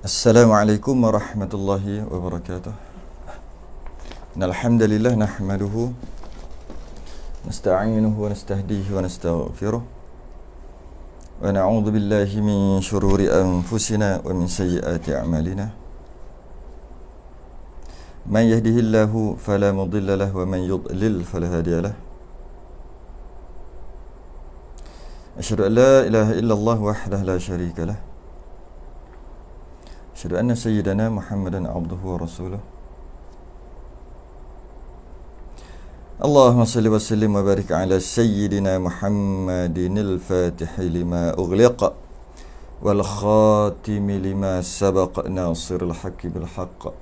Assalamualaikum warahmatullahi wabarakatuh. Alhamdulillah nahmaduhu nasta'inuhu wa nastahdihi wa nastaghfiruh wa na'udzu billahi min shururi anfusina wa min sayyiati a'malina. Man yahdihillahu fala mudilla lahu wa man yudlil fala hadiya lahu. Asyhadu an la ilaha illallah wahdahu la syarika lahu. Asyhadu anna sayyidana Muhammadan abduhu wa rasuluh. Allahumma salli wa sallim wa barik ala sayyidina Muhammadinil fatihi lima ughliqa wal khatimi lima sabaqa nasiril haqqi bil haqq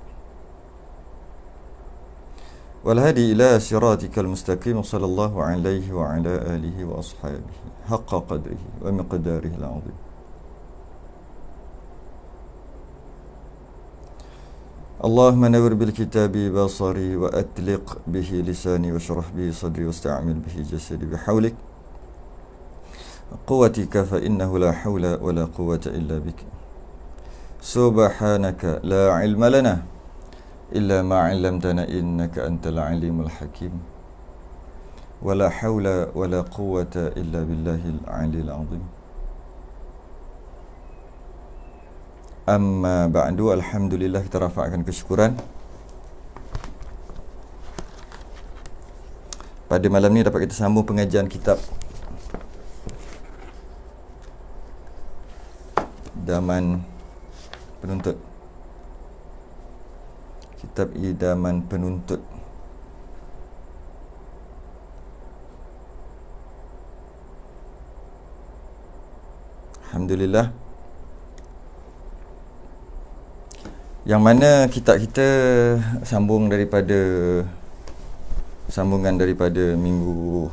wal hadi ila siratikal mustaqim sallallahu alaihi wa ala alihi wa ashabihi haqqa qadrihi wa miqdarihi al-'azim. Allahumma nawwir bil kitabi basari wa atliq bihi lisani wa shrah bihi sadri wasta'mil bihi jasadi bihawlik quwwatika fa innahu la hawla wa la quwwata illa bik. Subhanaka la ilma lana illa ma 'allamtana innaka antal alimul hakim. Wa la hawla wa la quwwata illa billahil 'aliyil 'azim. Amma ba'du, alhamdulillah, kita rafa'kan kesyukuran. Pada malam ni dapat kita sambung pengajian kitab Idaman Penuntut. Kitab Idaman Penuntut. Alhamdulillah. Yang mana kitab kita sambungan daripada minggu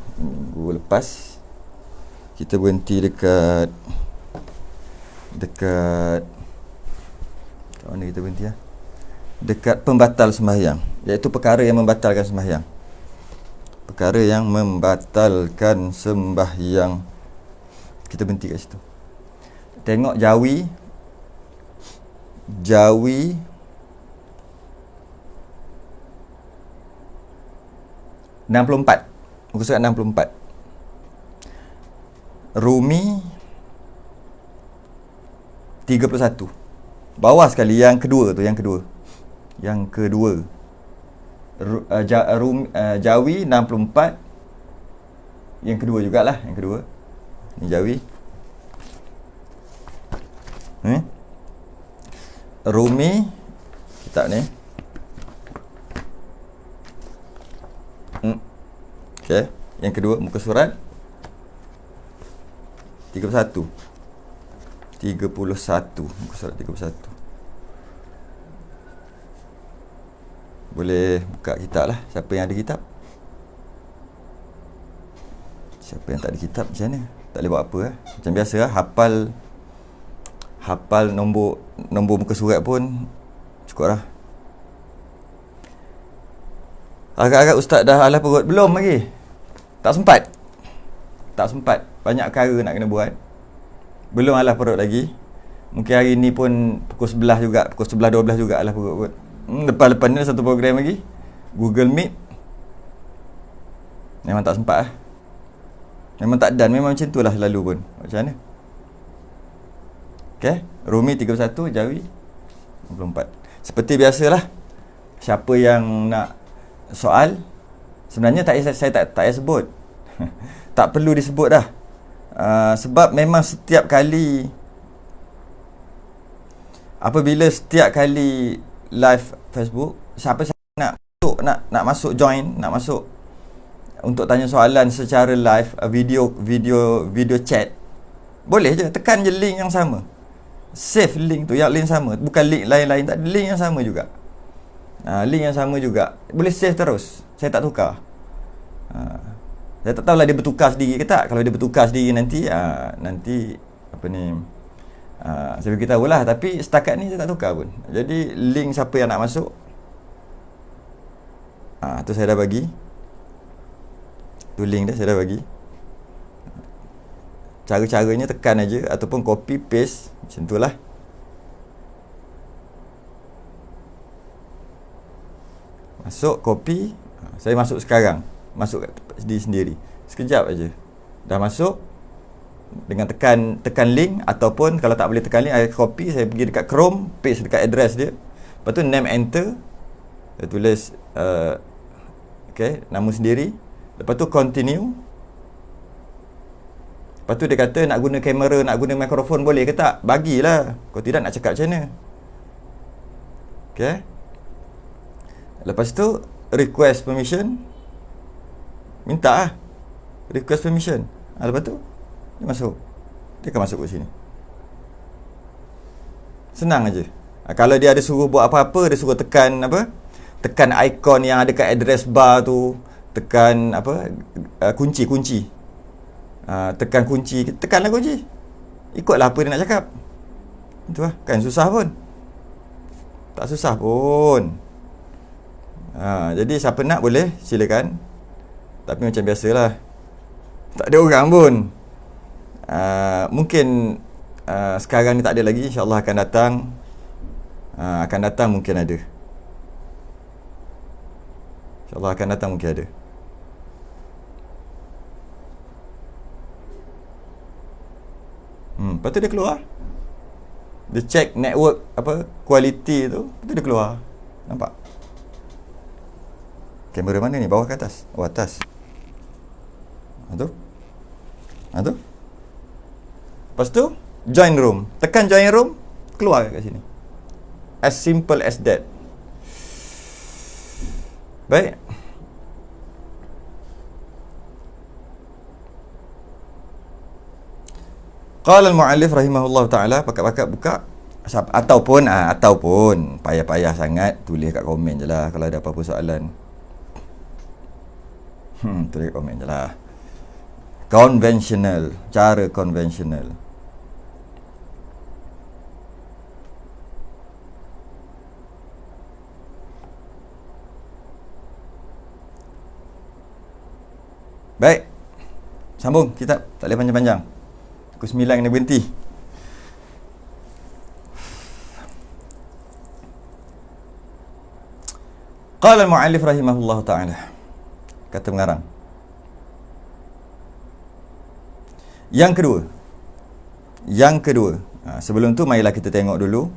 lepas. Kita berhenti dekat kat mana kita berhenti ya? Dekat pembatal sembahyang, iaitu perkara yang membatalkan sembahyang. Perkara yang membatalkan sembahyang. Kita berhenti kat situ. Tengok Jawi 64, muka surat 64. Rumi 31. Bawah sekali yang kedua. Jawi 64. Yang kedua jugalah, yang kedua. Ni Jawi. Rumi kitab ni. Okey, yang kedua muka surat 31. Muka surat 31. Boleh buka kitab lah, siapa yang ada kitab. Siapa yang tak ada kitab macam mana? Tak boleh buat apa Macam biasa hafal nombor muka surat pun cukup lah. Agak-agak ustaz dah alah perut. Belum lagi. Tak sempat. Banyak perkara nak kena buat. Belum alah perut lagi. Mungkin hari ni pun pukul 11 juga. Pukul 11-12 juga alah perut kot. Lepas-lepas ni ada satu program lagi. Google Meet. Memang tak sempat lah. Memang tak dan. Memang macam tu lah selalu pun. Macam mana? Okay. Rumi 31, Jawi 64. Seperti biasalah, siapa yang nak soal, sebenarnya saya tak payah sebut. Tak perlu disebut dah. Sebab memang setiap kali live Facebook, siapa nak masuk join, nak masuk untuk tanya soalan secara live, video chat, boleh je, tekan je link yang sama. Save link tu, yang link sama, bukan link lain-lain, tak ada, link yang sama juga. Link yang sama juga, boleh save terus. Saya tak tukar. Saya tak tahulah dia bertukar sendiri ke tak. Kalau dia bertukar sendiri nanti apa ni, saya beritahu lah. Tapi setakat ni saya tak tukar pun. Jadi link siapa yang nak masuk, tu saya dah bagi. Tu link dia saya dah bagi. Cara-caranya tekan aja ataupun copy paste macam itulah. Masuk, copy. Saya masuk sekarang. Masuk kat diri sendiri. Sekejap aja. Dah masuk. Dengan tekan link, ataupun kalau tak boleh tekan link, saya copy, saya pergi dekat Chrome, paste dekat address dia. Lepas tu name enter. Saya tulis nama sendiri. Lepas tu continue. Lepas tu dia kata nak guna kamera, nak guna mikrofon boleh ke tak? Bagilah. Kalau tidak nak cakap macam mana? Okay. Lepas tu request permission. Minta lah. Request permission. Lepas tu dia masuk. Dia akan masuk ke sini. Senang aja. Kalau dia ada suruh buat apa-apa, dia suruh tekan tekan ikon yang ada kat address bar tu, tekan kunci. Tekan kunci, tekanlah kunci. Ikutlah apa dia nak cakap. Itu lah. Kan susah pun. Tak susah pun. Jadi siapa nak boleh silakan. Tapi macam biasalah, tak ada orang pun. Mungkin sekarang ni tak ada lagi. InsyaAllah akan datang. Akan datang mungkin ada. InsyaAllah akan datang mungkin ada. Lepas tu dia keluar. Dia check network quality tu. Lepas tu dia keluar. Nampak? Kamera mana ni? Bawah ke atas? Oh, atas. Tu. Lepas tu join room. Tekan join room, keluar kat sini. As simple as that. Baik. Qala al-mu'allif rahimahullah ta'ala, pakat-pakat buka. Ataupun payah-payah sangat, tulis kat komen je lah kalau ada apa-apa soalan. Tulis kat komen je lah. Konvensional, cara konvensional. Baik. Sambung kitab, tak boleh panjang-panjang. Pukul 9 kena berhenti. Qala al-mu'allif rahimahullah ta'ala. Kata pengarang. Yang kedua. Sebelum tu marilah kita tengok dulu.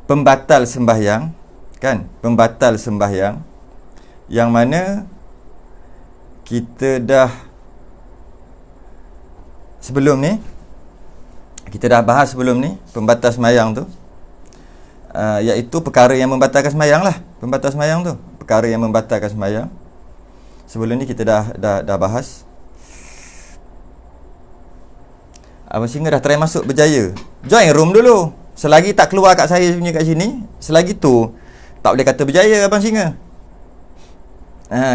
Pembatal sembahyang, kan? Pembatal sembahyang yang mana kita dah bahas sebelum ni pembatal sembahyang tu, iaitu perkara yang membatalkan sembahyang lah. Pembatal sembahyang tu, perkara yang membatalkan sembahyang. Sebelum ni kita dah bahas. Abang Singa dah try masuk berjaya. Join room dulu. Selagi tak keluar kat saya punya kat sini, selagi tu tak boleh kata berjaya Abang Singa.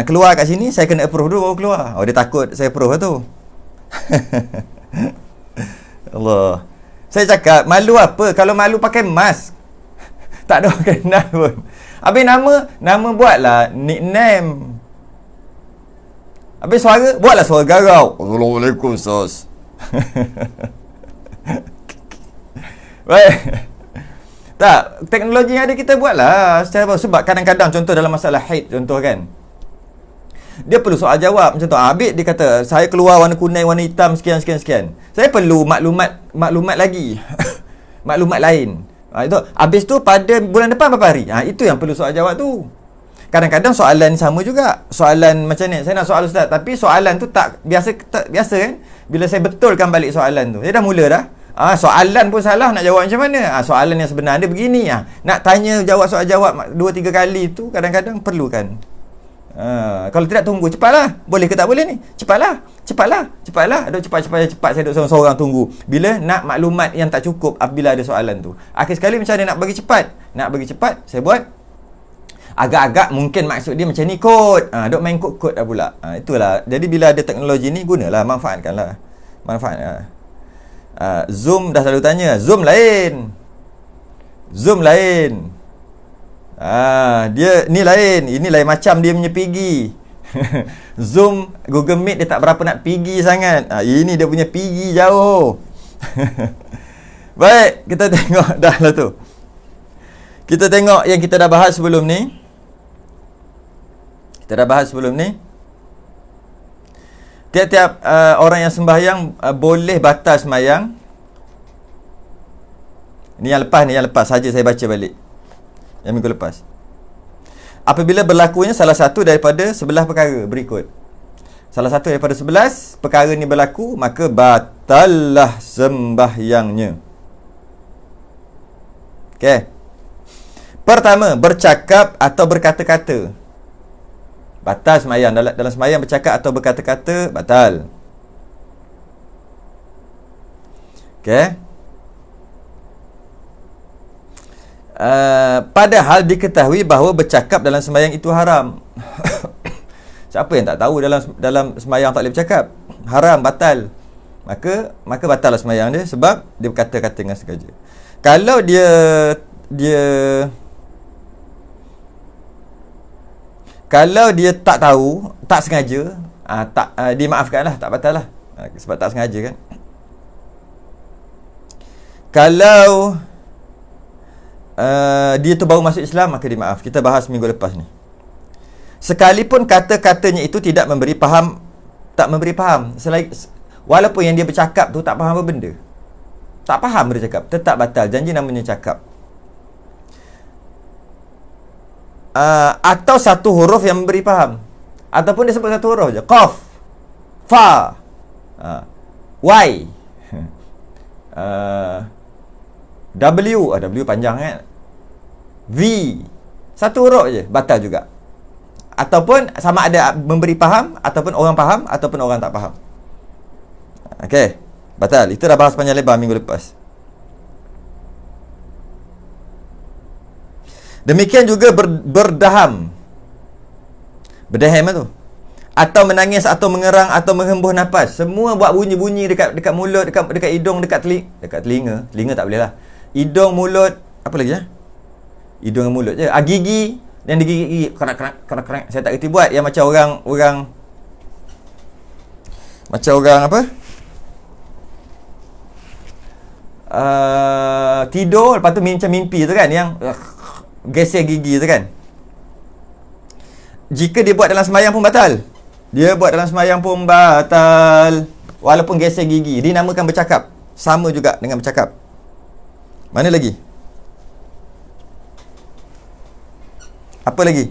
Keluar kat sini, saya kena approve dulu baru keluar. Oh, dia takut saya approve lah tu. Allah. Saya cakap, malu apa? Kalau malu pakai mask. Tak ada orang kenal pun. Habis nama buatlah nickname. Habis suara, buatlah suara garau. Assalamualaikum, Ustaz. Baik. Tak, teknologi yang ada kita buatlah secara sebab kadang-kadang contoh dalam masalah haid contoh kan. Dia perlu soal jawab macam tu. Habis dia kata saya keluar warna kuning, warna hitam sekian. Saya perlu maklumat lagi. Maklumat lain. Itu habis tu pada bulan depan berapa hari? Itu yang perlu soal jawab tu. Kadang-kadang soalan sama juga. Soalan macam ni, saya nak soal Ustaz, tapi soalan tu tak biasa kan. Bila saya betulkan balik soalan tu, saya dah mula dah. Soalan pun salah, nak jawab macam mana? Soalan yang sebenar dia begini. Nak tanya soal jawab 2-3 kali tu kadang-kadang perlukan. Kalau tidak tunggu, cepatlah. Boleh ke tak boleh ni? Cepatlah. Aduh, cepat saya duduk seorang-seorang tunggu. Bila nak maklumat yang tak cukup apabila ada soalan tu. Akhir sekali macam mana nak bagi cepat? Saya buat agak-agak mungkin maksud dia macam ni kod. Duk main kod dah pula. Itulah. Jadi bila ada teknologi ni, gunalah, manfaatkanlah. Zoom dah selalu tanya, Zoom lain. Dia ni lain. Ini lain macam dia punya pigi. Zoom, Google Meet dia tak berapa nak pigi sangat. Ini dia punya pigi jauh. Baik, kita tengok dah lah tu. Kita tengok yang kita dah bahas sebelum ni. Tiap-tiap orang yang sembahyang boleh batal sembahyang. Ni yang lepas saja saya baca balik. Yang minggu lepas. Apabila berlakunya salah satu daripada 11 perkara berikut. Salah satu daripada 11 perkara ni berlaku, maka batallah sembahyangnya. Okey. Pertama, bercakap atau berkata-kata. Batal sembahyang. Dalam sembahyang bercakap atau berkata-kata, batal. Okey. Padahal diketahui bahawa bercakap dalam sembahyang itu haram. Siapa yang tak tahu dalam sembahyang tak boleh bercakap? Haram, batal. Maka batallah sembahyang dia sebab dia berkata-kata dengan sengaja. Kalau kalau dia tak tahu, tak sengaja, dimaafkanlah, tak batal lah. Sebab tak sengaja kan. Kalau dia tu baru masuk Islam, maka dimaaf. Kita bahas minggu lepas ni. Sekalipun kata-katanya itu tak memberi faham, walaupun yang dia bercakap tu tak faham apa benda, tak faham dia cakap, tetap batal. Janji namanya cakap. Atau satu huruf yang memberi faham, ataupun dia sebut satu huruf je, qaf, fa, y, W panjang kan, V, satu huruf je, batal juga. Ataupun sama ada memberi faham, ataupun orang faham, ataupun orang tak faham. Okey, batal. Itu dah bahas panjang lebar minggu lepas. Demikian juga berdaham. Berdaham tu. Atau menangis, atau mengerang, atau menghembus nafas. Semua buat bunyi-bunyi dekat mulut, dekat hidung, dekat telinga. Telinga tak boleh lah. Hidung, mulut, apa lagi ya? Hidung dan mulut je. Gigi dan digigit-gigit, kerak. Saya tak kerti buat yang macam orang apa? Tidur lepas tu macam mimpi tu kan, yang gesek gigi tu kan. Jika dia buat dalam sembahyang pun batal. Walaupun gesek gigi, dinamakan bercakap. Sama juga dengan bercakap. Mana lagi? Apa lagi?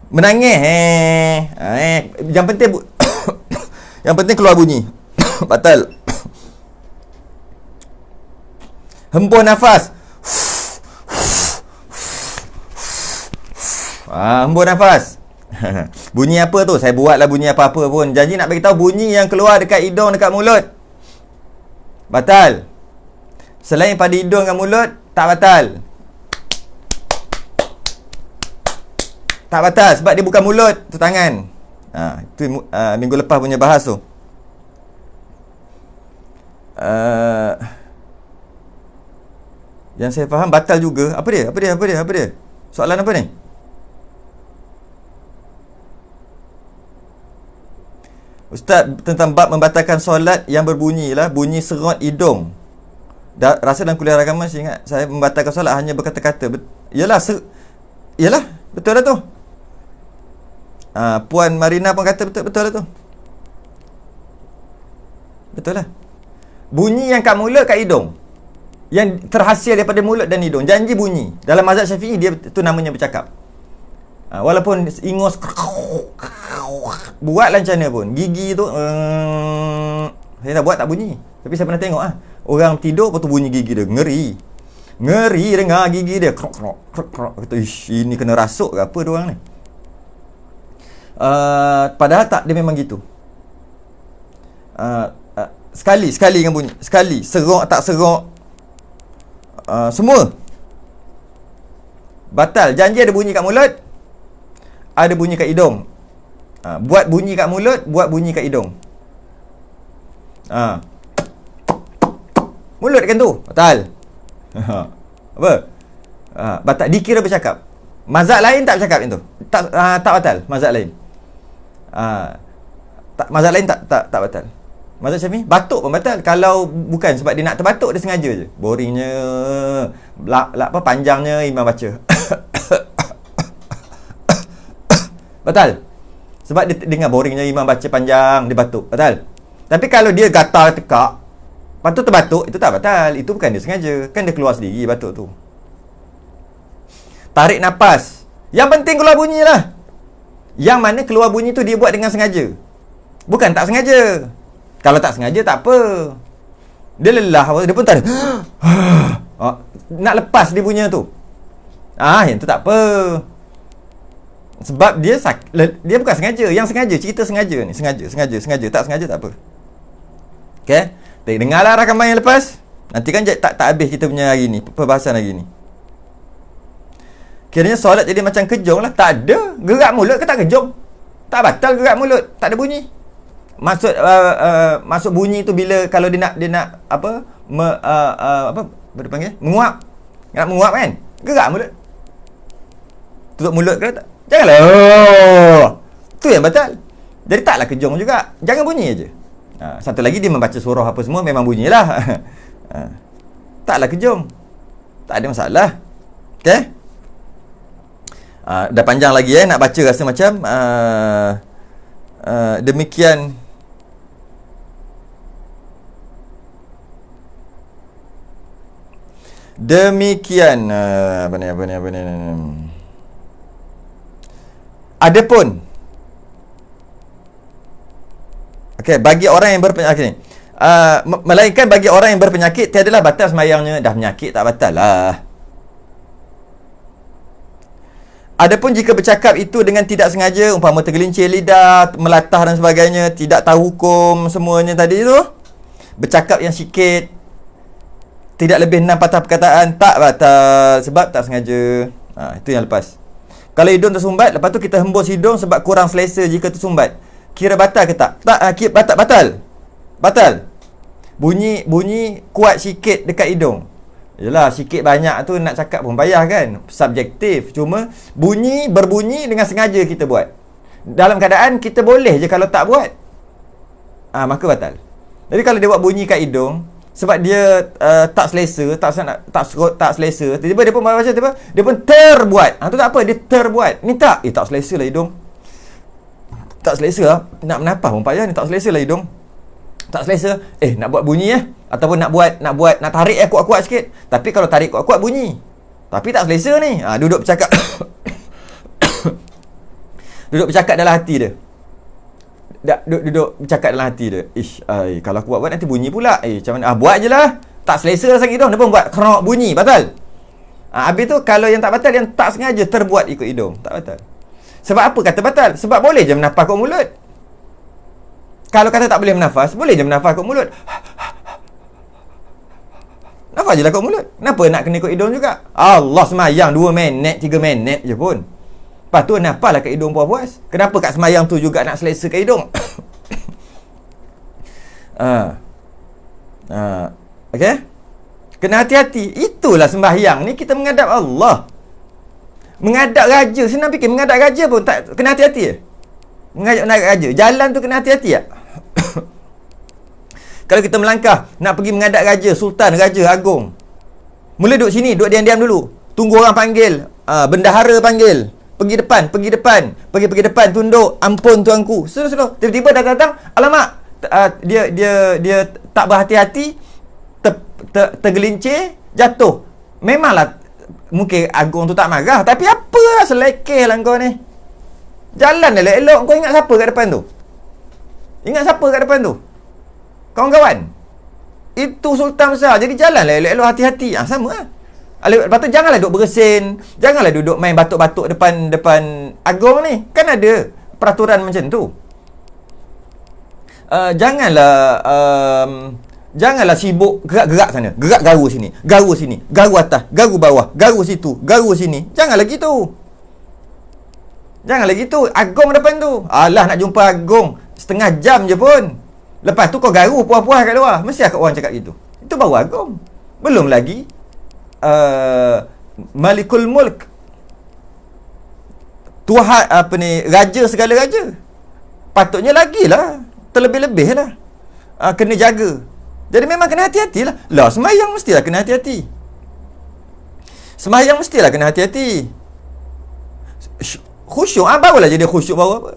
Menangis. Yang penting yang penting keluar bunyi. Batal. Hembus nafas. Hembus nafas. Bunyi apa tu? Saya buatlah bunyi apa-apa pun. Janji nak bagi tahu bunyi yang keluar dekat hidung, dekat mulut. Batal. Selain pada hidung dan mulut, tak batal. Tak batal sebab dia bukan mulut, tu tangan. Itu minggu lepas punya bahas tu. Yang saya faham batal juga. Apa dia? Soalan apa ni? Ustaz, tentang bab membatalkan solat yang berbunyi lah, bunyi serot hidung. Rasa dalam kuliah agama saya ingat saya membatalkan solat hanya berkata-kata. Yalah, betul lah tu. Puan Marina pun kata betul lah tu. Betul lah. Bunyi yang kat mulut, kat hidung, yang terhasil daripada mulut dan hidung, janji bunyi. Dalam mazhab Syafi'i dia tu namanya bercakap. Walaupun ingus buatlah macam mana pun, gigi tu saya dah buat tak bunyi. Tapi saya pernah tengok orang tidur lepas tu bunyi gigi dia. Ngeri dengar gigi dia krok. Kata, ish, ini kena rasuk ke apa dia orang ni. Padahal tak, dia memang gitu. Sekali dengan bunyi, sekali serok tak serok, semua batal. Janji ada bunyi kat mulut, ada bunyi kat hidung. Buat bunyi kat mulut, buat bunyi kat hidung. Mulut kan tu batal. Apa? Batal, dikira bercakap. Mazhab lain tak bercakap itu. Tak batal mazhab lain. Mazhab lain tak batal. Mazhab Syafi'i batuk pun batal. Kalau bukan sebab dia nak terbatuk, dia sengaja je. Boringnya, panjangnya imam baca. Batal. Sebab dia dengar boringnya imam baca panjang, dia batuk. Batal. Tapi kalau dia gatal tekak, lepas tu terbatuk, itu tak batal. Itu bukan dia sengaja. Kan dia keluar sendiri batuk tu. Tarik nafas. Yang penting keluar bunyi lah. Yang mana keluar bunyi tu dia buat dengan sengaja. Bukan tak sengaja. Kalau tak sengaja tak apa. Dia lelah, dia pun tarik. Nak lepas dia punya tu. Yang tu tak apa. Sebab dia bukan sengaja. Yang sengaja, cerita sengaja ni. Sengaja. Tak sengaja tak apa. Okay. Dengarlah rakaman yang lepas. Nanti kan tak habis kita punya hari ni, perbahasan hari ni. Kiranya solat jadi macam kejong lah. Tak ada. Gerak mulut ke tak kejong? Tak batal gerak mulut. Tak ada bunyi. Masuk bunyi tu bila kalau dia nak apa? Apa dia panggil? Menguap. Nak menguap kan? Gerak mulut. Tutup mulut ke tak? Janganlah. Tu yang batal. Jadi taklah kejong juga. Jangan bunyi aje. Satu lagi dia membaca surah apa semua memang bunyilah. Taklah kejong. Tak ada masalah. Okey? Dah panjang lagi nak baca rasa macam demikian. Apa ni adapun bagi orang yang berpenyakit melainkan bagi orang yang berpenyakit tiadalah batal sembahyangnya. Dah penyakit tak batal lah. Adapun jika bercakap itu dengan tidak sengaja, umpama tergelincir lidah, melatah dan sebagainya, tidak tahu hukum semuanya tadi tu, bercakap yang sikit, tidak lebih 6 patah perkataan, tak batal sebab tak sengaja. Itu yang lepas. Kalau hidung tersumbat, lepas tu kita hembus hidung sebab kurang selesa jika tersumbat, kira batal ke tak? Batal. Bunyi kuat sikit dekat hidung. Yelah, sikit banyak tu nak cakap pun payah kan. Subjektif. Cuma berbunyi dengan sengaja kita buat. Dalam keadaan kita boleh je kalau tak buat, maka batal. Jadi kalau dia buat bunyi kat hidung sebab dia tak selesa, tak selesa, tiba-tiba dia pun baca, dia pun terbuat. Tu tak apa, dia terbuat. Ni tak selesa lah hidung. Tak selesa lah. Nak menapah pun payah ni, tak selesa lah hidung. Tak selesa. Nak buat bunyi ataupun nak tarik kuat-kuat sikit. Tapi kalau tarik kuat-kuat bunyi. Tapi tak selesa ni. Duduk bercakap. Duduk bercakap dalam hati dia. Duduk bercakap dalam hati dia. Kalau aku buat nanti bunyi pula. Macam mana? Buat je lah. Tak selesa sang hidung. Dia pun buat kerok bunyi. Batal. Habis tu kalau yang tak batal, yang tak sengaja terbuat ikut hidung. Tak batal. Sebab apa kata batal? Sebab boleh je menafas kat mulut. Kalau kata tak boleh menafas, boleh je menafas kat mulut. Nafas je lah kat mulut. Kenapa nak kena ikut hidung juga? Allah semayang 2 minit, 3 minit je pun. Lepas tu nafas lah kat hidung puas-puas. Kenapa kat semayang tu juga nak selesa kat hidung? Okay? Kena hati-hati. Itulah sembahyang ni, kita menghadap Allah. Menghadap raja. Senang fikir, menghadap raja pun tak kena hati-hati je. Menghadap raja. Jalan tu kena hati-hati tak? Kalau kita melangkah nak pergi menghadap raja, sultan, raja agung, mula duduk sini, duduk diam-diam dulu. Tunggu orang panggil, bendahara panggil, pergi depan, tunduk, ampun tuanku. Slow. Tiba-tiba datang, alamak, dia tak berhati-hati, tergelincir, jatuh. Memanglah mungkin agung tu tak marah, tapi apa selekeh lah kau ni. Jalan elok-elok. Kau ingat siapa kat depan tu? Kawan-kawan. Itu sultan besar. Jadi jalanlah elok-elok, hati-hati. Sama lah. Lepas tu janganlah duduk bersin. Janganlah duduk main batuk-batuk depan agung ni. Kan ada peraturan macam tu. Janganlah sibuk gerak-gerak sana. Gerak garu sini. Garu sini. Garu atas. Garu bawah. Garu situ. Garu sini. Janganlah gitu. Agung depan tu. Alah, nak jumpa agung setengah jam je pun. Lepas tu kau garu puas-puas kat luar. Mesti kat orang cakap gitu. Itu baru agung. Belum lagi Malikul Mulk. Tuhan raja segala raja. Patutnya lagilah, terlebih-lebih lah. Kena jaga. Jadi memang kena hati-hatilah. Lah, sembahyang mestilah kena hati-hati. Sembahyang mestilah kena hati-hati. Khusyuk, barulah jadi khusyuk baru apa.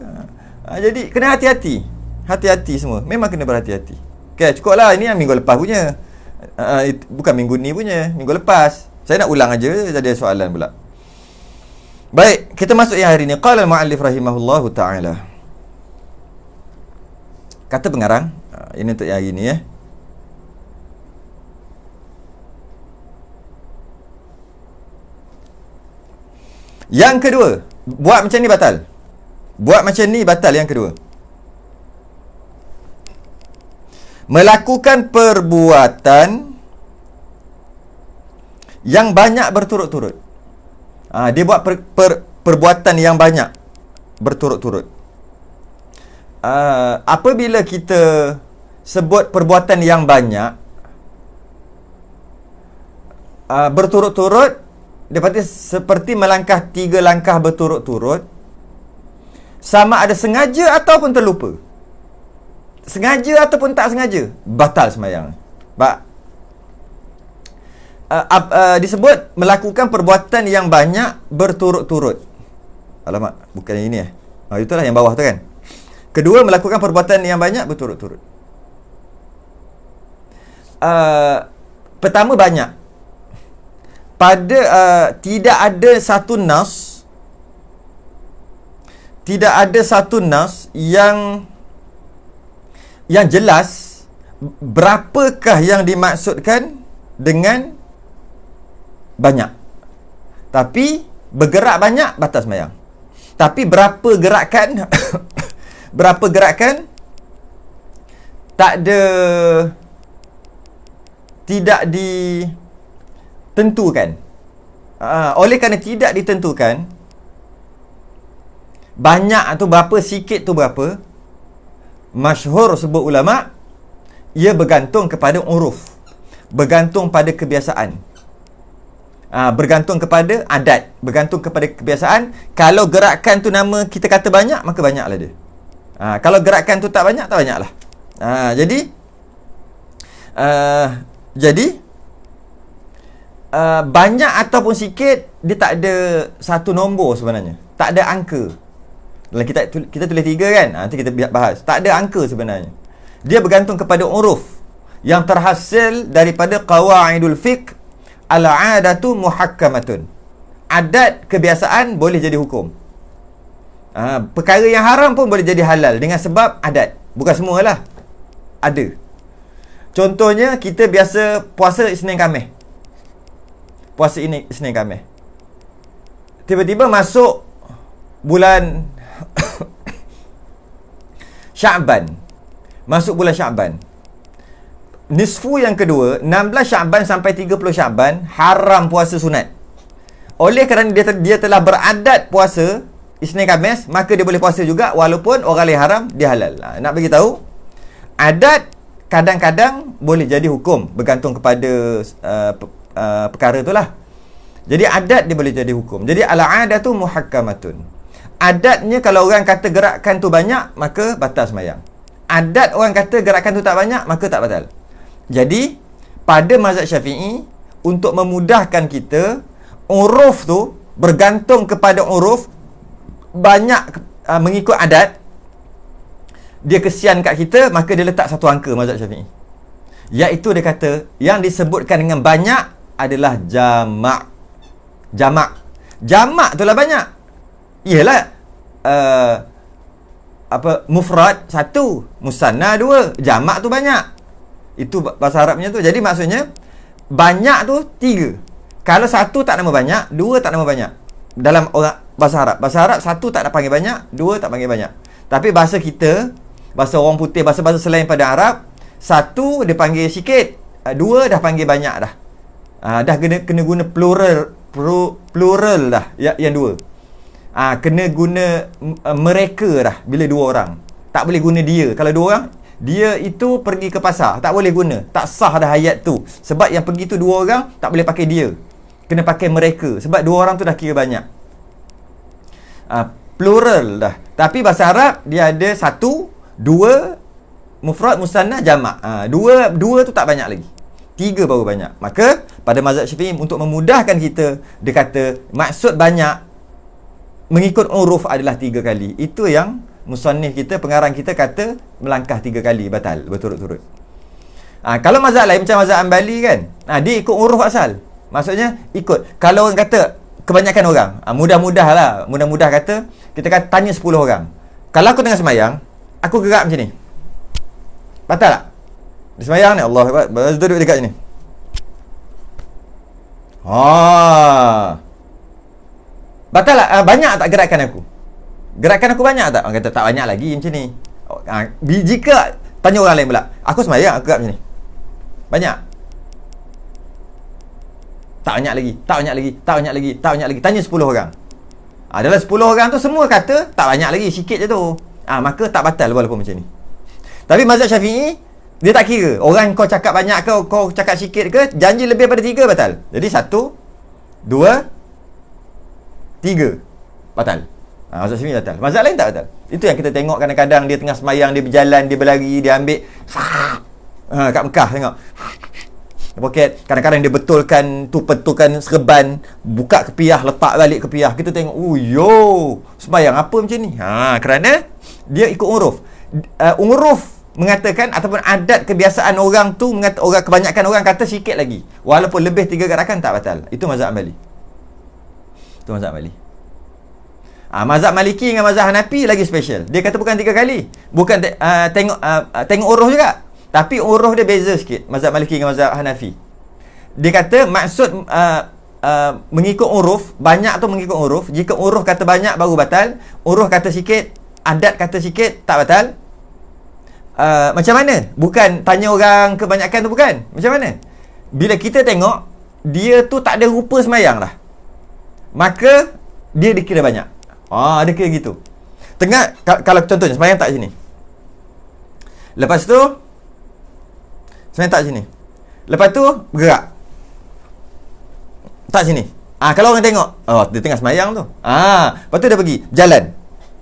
Jadi kena hati-hati. Hati-hati semua. Memang kena berhati-hati. Okay, cukup lah. Ini yang minggu lepas punya. Bukan minggu ni punya. Minggu lepas. Saya nak ulang aja. Ada soalan pula. Baik, kita masuk yang hari ni. Qala al-mu'allif rahimahullahu ta'ala. Kata pengarang. Ini untuk yang hari ni ya. Yang kedua, buat macam ni batal. Buat macam ni batal yang kedua. Melakukan perbuatan yang banyak berturut-turut. Dia buat perbuatan yang banyak berturut-turut. Apabila kita sebut perbuatan yang banyak berturut-turut, dia seperti melangkah 3 langkah berturut-turut, sama ada sengaja ataupun terlupa. Sengaja ataupun tak sengaja, batal sembahyang. Disebut melakukan perbuatan yang banyak berturut-turut. Alamak, bukan yang ini itulah yang bawah tu kan. Kedua, melakukan perbuatan yang banyak berturut-turut. Pertama, banyak. Tidak ada satu nas, yang jelas berapakah yang dimaksudkan dengan banyak. Tapi bergerak banyak batas sembahyang. Tapi berapa gerakan berapa gerakan tidak ditentukan. Oleh kerana tidak ditentukan, banyak tu berapa, sikit tu berapa, masyhur sebut ulama, ia bergantung kepada uruf, bergantung pada kebiasaan, bergantung kepada adat, bergantung kepada kebiasaan. Kalau gerakan tu nama kita kata banyak, maka banyaklah dia. Kalau gerakan tu tak banyak, tak banyaklah. Jadi banyak ataupun sikit, dia tak ada satu nombor sebenarnya, tak ada angka. Dalam kita tulis 3 kan, nanti kita bahas. Tak ada angka sebenarnya. Dia bergantung kepada uruf yang terhasil daripada qawaidul fiqh. Al-'adatu muhakkamatun. Adat, kebiasaan boleh jadi hukum. Perkara yang haram pun boleh jadi halal dengan sebab adat. Bukan semualah, ada. Contohnya, kita biasa puasa Isnin Khamis. Puasa ini Isnin Khamis. Tiba-tiba masuk bulan Sya'ban. Masuk bulan Sya'ban. Nisfu yang kedua, 16 Sya'ban sampai 30 Sya'ban, haram puasa sunat. Oleh kerana dia telah beradat puasa Isnin Khamis, maka dia boleh puasa juga walaupun orang lain haram, dia halal. Nak bagi tahu, adat kadang-kadang boleh jadi hukum bergantung kepada perkara itulah. Jadi adat dia boleh jadi hukum. Jadi al-'adatu muhakkamatun. Adatnya kalau orang kata gerakan tu banyak, maka batal sembahyang. Adat orang kata gerakan tu tak banyak, maka tak batal. Jadi pada mazhab Syafi'i, untuk memudahkan kita, uruf tu bergantung kepada uruf, banyak mengikut adat, dia kesian kat kita, maka dia letak satu angka mazhab Syafi'i, iaitu dia kata yang disebutkan dengan banyak adalah jamak. Jamak tu lah banyak. Ialah mufrad 1, musanna 2, jamak tu banyak. Itu bahasa Arabnya tu. Jadi maksudnya banyak tu 3. Kalau 1 tak nama banyak, 2 tak nama banyak. Dalam orang bahasa Arab, satu tak nak panggil banyak, 2 tak panggil banyak. Tapi bahasa kita, bahasa orang putih, bahasa-bahasa selain pada Arab, 1 dia panggil sikit, 2 dah panggil banyak dah. Dah kena guna plural dah yang 2. Kena guna mereka dah bila 2 orang. Tak boleh guna dia. Kalau 2 orang, dia itu pergi ke pasar, tak boleh guna. Tak sah dah ayat tu. Sebab yang pergi tu 2 orang, tak boleh pakai dia. Kena pakai mereka. Sebab 2 orang tu dah kira banyak. plural dah. Tapi bahasa Arab dia ada satu, dua, mufrad, musanna, jamak. Dua tu tak banyak lagi. Tiga baru banyak. Maka pada mazhab Syafi'i untuk memudahkan kita, dia kata maksud banyak mengikut uruf adalah 3 kali. Itu yang musannif kita, pengarang kita kata melangkah 3 kali batal berturut-turut. Kalau mazhab lain macam mazhab Ambali kan, dia ikut uruf asal. Maksudnya ikut. Kalau orang kata kebanyakan orang, mudah-mudah kata, kita kata tanya 10 orang. Kalau aku tengah semayang, aku gerak macam ni, batal tak? Di semayang ni, Allah Akbar, duduk dekat sini. Batal tak? Banyak tak gerakan aku? Gerakan aku banyak tak? Orang kata tak banyak lagi macam ni. Jika tanya orang lain pula, aku semayang, aku gerak macam ni, banyak? Tak banyak lagi. Tanya 10 orang. Dalam 10 orang tu semua kata tak banyak lagi, sikit je tu. Maka tak batal walaupun macam ni. Tapi mazhab Syafi'i, dia tak kira orang kau cakap banyak ke, kau cakap sikit ke, janji lebih daripada 3 batal. Jadi 1, 2, 3 batal. Mazhab Syafi'i batal. Mazhab lain tak batal. Itu yang kita tengok kadang-kadang dia tengah semayang, dia berjalan, dia berlari, dia ambil kat Mekah tengok poket, kadang-kadang dia betulkan serban, buka kepiah, letak balik kepiah. Kita tengok, sembayang apa macam ni? Kerana dia ikut uruf. Uruf mengatakan ataupun adat kebiasaan orang tu kebanyakan orang kata sikit lagi. Walaupun lebih 3 gerakan tak batal. Itu mazhab Ambali. Mazhab Maliki dengan mazhab Hanafi lagi special. Dia kata bukan 3 kali. Bukan tengok uruf juga. Tapi uruf dia beza sikit, mazhab Maliki dengan mazhab Hanafi. Dia kata maksud mengikut uruf, banyak tu mengikut uruf. Jika uruf kata banyak baru batal, uruf kata sikit, adat kata sikit, tak batal. Macam mana? Bukan tanya orang kebanyakan tu, bukan. Macam mana? Bila kita tengok dia tu tak ada rupa semayang lah, maka dia dikira banyak. Dia kira gitu. Tengah, kalau contohnya semayang tak sini, lepas tu semayang tak sini, lepas tu bergerak tak sini. Kalau orang tengok, dia tengah semayang tu. Lepas tu dia pergi jalan,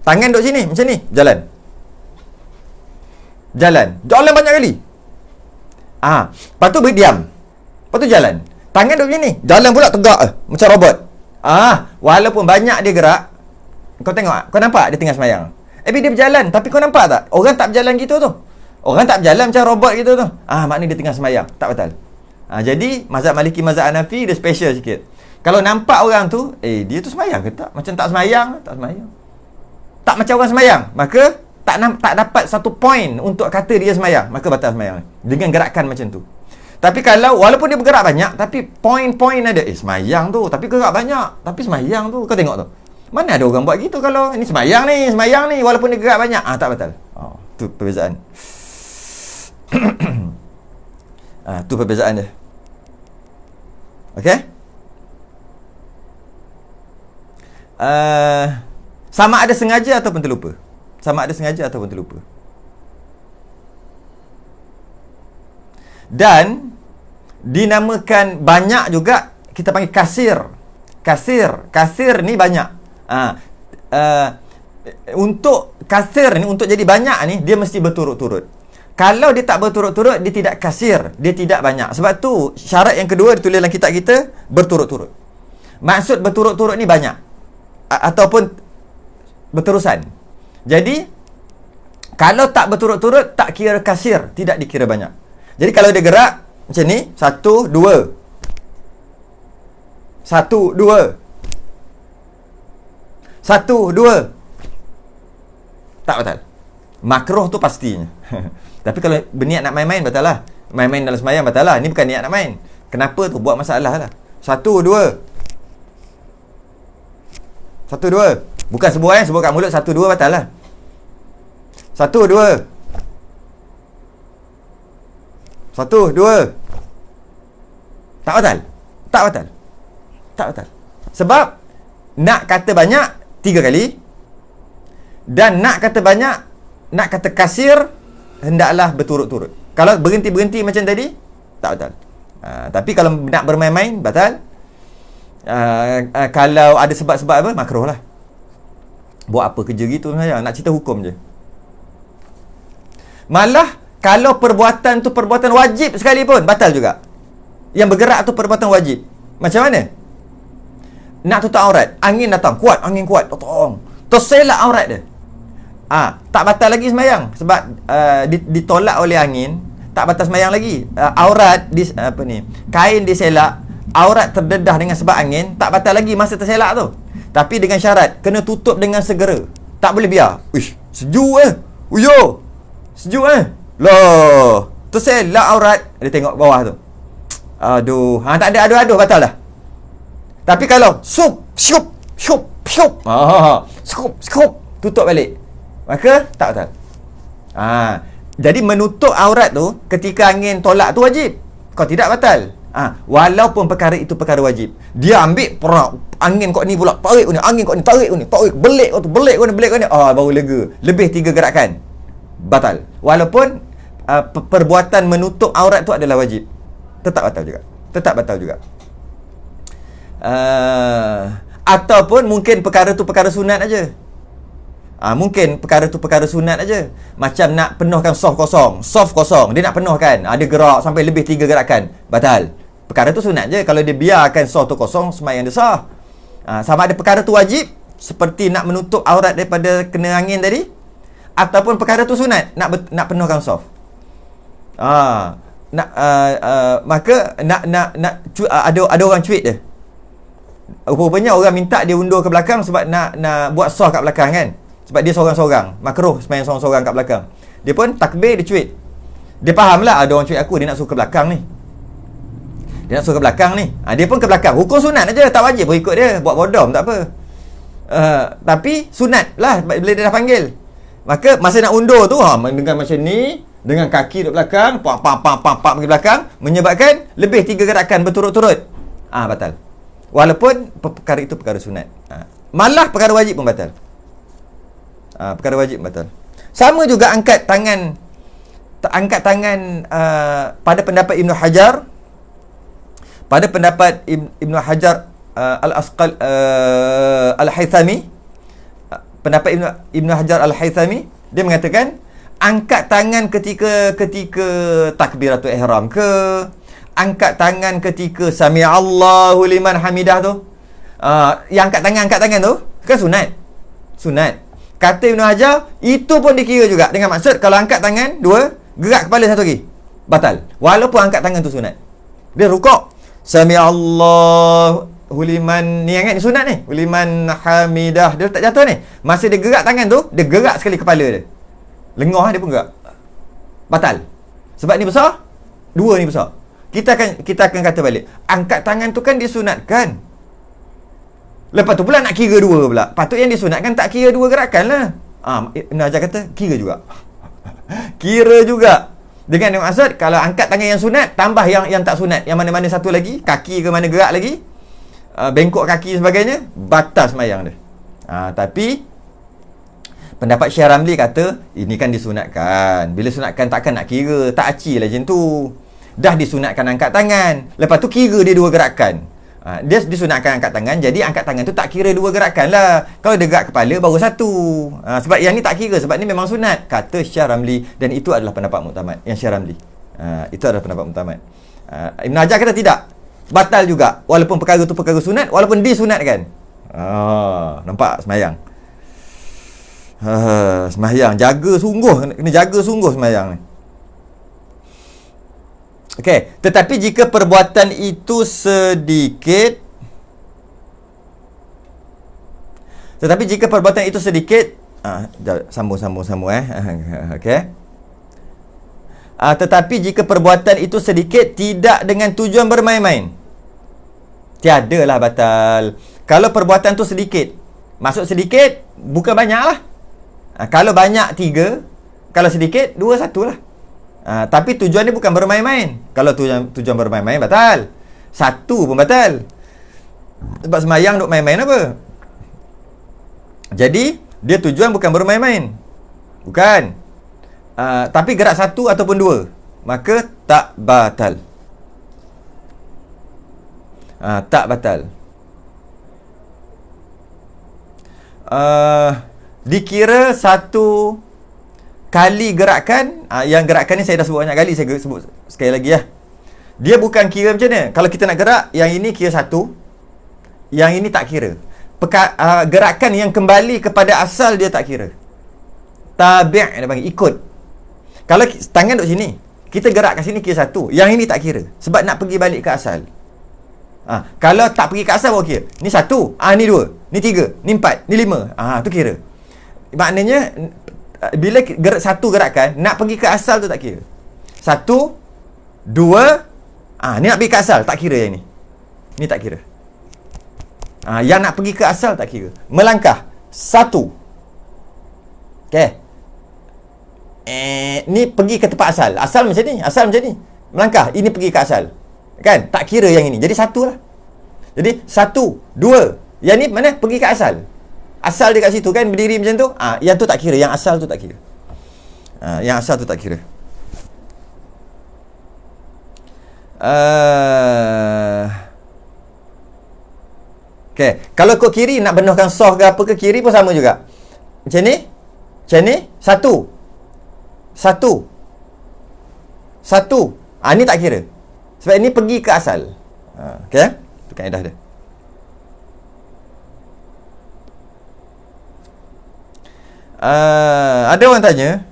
tangan duduk sini macam ni, jalan banyak kali. Lepas tu berdiam, lepas tu jalan, tangan duduk sini, jalan pula tegak macam robot. Walaupun banyak dia gerak, kau tengok, kau nampak dia tengah semayang. Dia berjalan, tapi kau nampak tak? Orang tak berjalan gitu tu. Orang tak berjalan macam robot gitu tu. Maknanya dia tengah semayang, tak batal. Jadi mazhab Maliki, mazhab Hanafi dia special sikit. Kalau nampak orang tu, dia tu semayang ke tak? Macam tak semayang, tak macam orang semayang, maka tak dapat satu point untuk kata dia semayang, maka batal semayang dengan gerakan macam tu. Tapi kalau walaupun dia bergerak banyak, tapi point ada, semayang tu, tapi gerak banyak, tapi semayang tu, kau tengok tu. Mana ada orang buat gitu? Kalau ini semayang ni, walaupun dia gerak banyak, tak batal. Tu perbezaan. Tu perbezaan dia. Okey? Sama ada sengaja ataupun terlupa. Dan dinamakan banyak juga, kita panggil kasir ni banyak. Untuk kasir ni, untuk jadi banyak ni, dia mesti berturut-turut. Kalau dia tak berturut-turut, dia tidak kasir, dia tidak banyak. Sebab tu syarat yang kedua ditulis dalam kitab kita, berturut-turut. Maksud berturut-turut ni banyak ataupun berterusan. Jadi kalau tak berturut-turut, tak kira kasir, tidak dikira banyak. Jadi kalau dia gerak macam ni, 1, 2, 1, 2, 1, 2, tak batal. Makruh tu pastinya. Tapi kalau berniat nak main-main, batal lah. Main-main dalam semayang, batal lah. Ni bukan niat nak main. Kenapa tu? Buat masalah lah. 1, 2, 1, 2. Bukan sebut kat mulut 1, 2 batal lah. 1, 2, 1, 2. Tak batal. Sebab nak kata banyak 3 kali, dan nak kata banyak, nak kata kasir, hendaklah berturut-turut. Kalau berhenti-berhenti macam tadi, tak batal. Tapi kalau nak bermain-main, batal. Kalau ada sebab-sebab apa, makruh lah. Buat apa kerja gitu semayang? Nak cerita hukum je. Malah kalau perbuatan tu perbuatan wajib sekalipun, batal juga. Yang bergerak tu perbuatan wajib. Macam mana? Nak tutup aurat, angin datang, kuat, angin kuat, totong, terselak aurat dia. Tak batal lagi semayang. Sebab ditolak oleh angin, tak batal semayang lagi. Aurat kain diselak, aurat terdedah dengan sebab angin, tak batal lagi masa terselak tu. Tapi dengan syarat kena tutup dengan segera. Tak boleh biar. Uish, sejuk Uyo, sejuk Loh, terselak aurat. Dia tengok bawah tu. Aduh, tak ada aduh-aduh, batal dah. Tapi kalau syup, tutup balik, maka tak batal. Jadi menutup aurat tu ketika angin tolak tu wajib. Kau tidak batal. Walaupun perkara itu perkara wajib. Dia ambil angin kau ni pula, tarik ni, angin kau ni, tarik ni, belik kau ni. Baru lega. Lebih 3 gerakan. Batal. Walaupun perbuatan menutup aurat tu adalah wajib. Tetap batal juga. Ataupun mungkin perkara tu perkara sunat aja. Mungkin perkara tu perkara sunat aja. Macam nak penuhkan soft kosong. Dia nak penuhkan. Dia gerak sampai lebih 3 gerakan. Batal. Perkara tu sunat je. Kalau dia biarkan soft tu kosong, sembahyang dia sah. Sama ada perkara tu wajib, seperti nak menutup aurat daripada kena angin tadi, ataupun perkara tu sunat, nak penuhkan soft. Maka ada orang cuit dia. Rupanya orang minta dia undur ke belakang sebab nak buat soft kat belakang kan. Sebab dia seorang-seorang, makruh sembahyang seorang-seorang kat belakang. Dia pun takbir, dia cuit. Dia faham lah ada orang cuit aku, dia nak suruh ke belakang ni. Dia pun ke belakang. Hukum sunat aja, tak wajib pun ikut dia. Buat bodoh tak apa. Tapi sunat lah bila dia dah panggil. Maka masa nak undur tu, dengan macam ni, dengan kaki duduk belakang, pak pergi belakang, menyebabkan lebih 3 gerakan berturut-turut. Batal. Walaupun perkara itu perkara sunat. Malah perkara wajib pun batal. Sama juga angkat tangan pada pendapat Ibnu Hajar. Pada pendapat Ibnu Hajar Al-Haythami, pendapat Ibnu Hajar Al-Haythami, dia mengatakan angkat tangan ketika takbiratul ihram ke, angkat tangan ketika sami'allahu liman hamidah tu, yang angkat tangan tu kan sunat. Kata Ibnu Hajar, itu pun dikira juga dengan maksud kalau angkat tangan 2, gerak kepala 1 lagi, batal. Walaupun angkat tangan tu sunat. Dia rukuk, sami'allahu liman, ni ingat ni sunat ni, liman hamidah, dia tak jatuh ni. Masa dia gerak tangan tu, dia gerak sekali kepala dia. Lengah dia pun gerak. Batal. Sebab ni besar, 2 ni besar. Kita akan kata balik, angkat tangan tu kan disunatkan. Lepas tu pula nak kira 2 pula. Patut yang disunatkan tak kira 2 gerakan lah. Ibn Hajar kata kira juga. Kira juga. Dengan maksud kalau angkat tangan yang sunat, tambah yang tak sunat, yang mana-mana satu lagi, kaki ke mana gerak lagi, bengkok kaki sebagainya, batal sembahyang dia. Tapi pendapat Syekh Ramli kata ini kan disunatkan. Bila sunatkan takkan nak kira, tak aci lah macam tu. Dah disunatkan angkat tangan, lepas tu kira dia 2 gerakan. Dia disunatkan angkat tangan, jadi angkat tangan tu tak kira 2 gerakan lah. Kalau dia gerak kepala baru 1. Sebab yang ni tak kira, sebab ni memang sunat, kata Syekh Ramli. Dan itu adalah pendapat muktamad yang Syekh Ramli. Itu adalah pendapat muktamad. Ibn Hajar kata tidak, batal juga, walaupun perkara tu perkara sunat, walaupun disunatkan. Nampak sembahyang. Sembahyang jaga sungguh, kena jaga sungguh sembahyang ni. Okey, tetapi jika perbuatan itu sedikit, sambung okey. Tetapi jika perbuatan itu sedikit, tidak dengan tujuan bermain-main, tiadalah batal. Kalau perbuatan tu sedikit, maksud sedikit bukan banyak lah. Kalau banyak 3, kalau sedikit 2, 1 lah. Tapi tujuan dia bukan bermain-main. Kalau tujuan bermain-main, batal. 1 pun batal. Sebab sembahyang duk main-main apa? Jadi dia tujuan bukan bermain-main, bukan. Tapi gerak 1 ataupun 2, maka tak batal. Tak batal. dikira satu kali gerakan. Yang gerakan ni saya dah sebut banyak kali, saya sebut sekali lagi ya. Dia bukan kira macam mana. Kalau kita nak gerak, yang ini kira satu, yang ini tak kira. Gerakan yang kembali kepada asal dia tak kira. Tabi' dia panggil, ikut. Kalau tangan duduk sini, kita gerak kat sini kira satu, yang ini tak kira, sebab nak pergi balik ke asal. Kalau tak pergi ke asal baru kira. Ni satu, ni dua, ni tiga, ni empat, ni lima. Tu kira. Maknanya bila satu gerakan nak pergi ke asal tu tak kira. Satu, dua, ni nak pergi ke asal, tak kira yang ni. Ni tak kira. Yang nak pergi ke asal tak kira. Melangkah, satu. Okey. Ni pergi ke tempat asal. Asal macam ni, asal macam ni. Melangkah, ini pergi ke asal. Kan? Tak kira yang ini. Jadi satu lah. Jadi satu, dua. Yang ni mana? Pergi ke asal. Asal dia kat situ kan, berdiri macam tu. Yang tu tak kira, yang asal tu tak kira. Yang asal tu tak kira. Okay. Kalau kau kiri nak benuhkan soh ke apa ke, kiri pun sama juga. Macam ni. Macam ni. Satu. Satu. Satu. Ni tak kira. Sebab ini pergi ke asal. Okay. Itu kaedah dia. Ada orang tanya,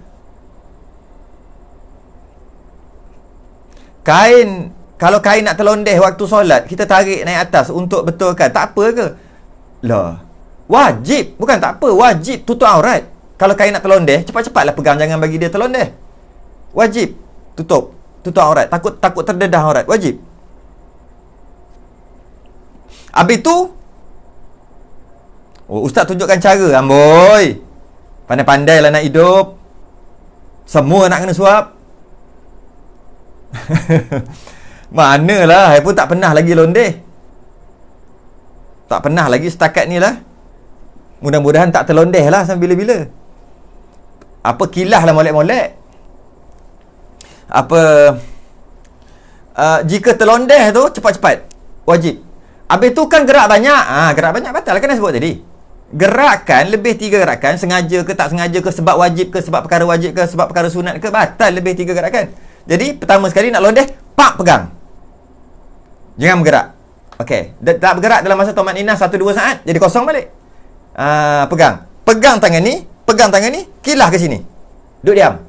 kain, kalau kain nak terlondeh waktu solat, kita tarik naik atas untuk betulkan, tak apa ke? Lah, wajib. Bukan tak apa, wajib tutup aurat. Kalau kain nak terlondeh, cepat-cepatlah pegang, jangan bagi dia terlondeh. Wajib tutup aurat. Takut terdedah aurat. Wajib. Habis tu, ustaz tunjukkan cara. Amboi, pandai-pandai lah nak hidup. Semua nak kena suap. Manalah, saya pun tak pernah lagi londeh. Tak pernah lagi setakat ni lah. Mudah-mudahan tak terlondeh lah sampai bila-bila. Apa kilah lah molek-molek. Jika terlondeh tu, cepat-cepat. Wajib. Habis tu kan gerak banyak. Gerak banyak batal kan, saya sebut tadi. Gerakan, lebih 3 gerakan, sengaja ke tak sengaja ke, sebab wajib ke, sebab perkara wajib ke, sebab perkara sunat ke, batal lebih 3 gerakan. Jadi pertama sekali nak londeh, pegang. Jangan bergerak. Okey, tak bergerak dalam masa tumaninah 1-2 saat, jadi kosong balik. Pegang tangan ni, kilah ke sini. Duduk diam.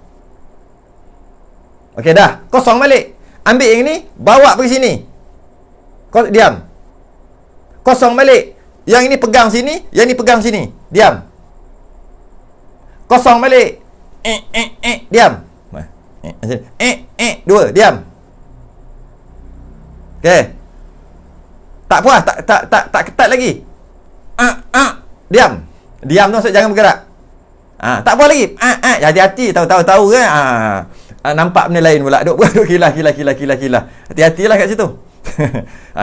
Okey dah, kosong balik. Ambil yang ni, bawa pergi sini. Diam. Kosong balik. Yang ini pegang sini, yang ini pegang sini. Diam. Kosong balik. Diam. Dua, diam. Okey. Tak puas, tak ketat lagi. Diam. Diam tu maksud jangan bergerak. Tak puas lagi. Hati-hati, tahu kan. Nampak benda lain pula. Duk kilah. Hati-hatilah kat situ.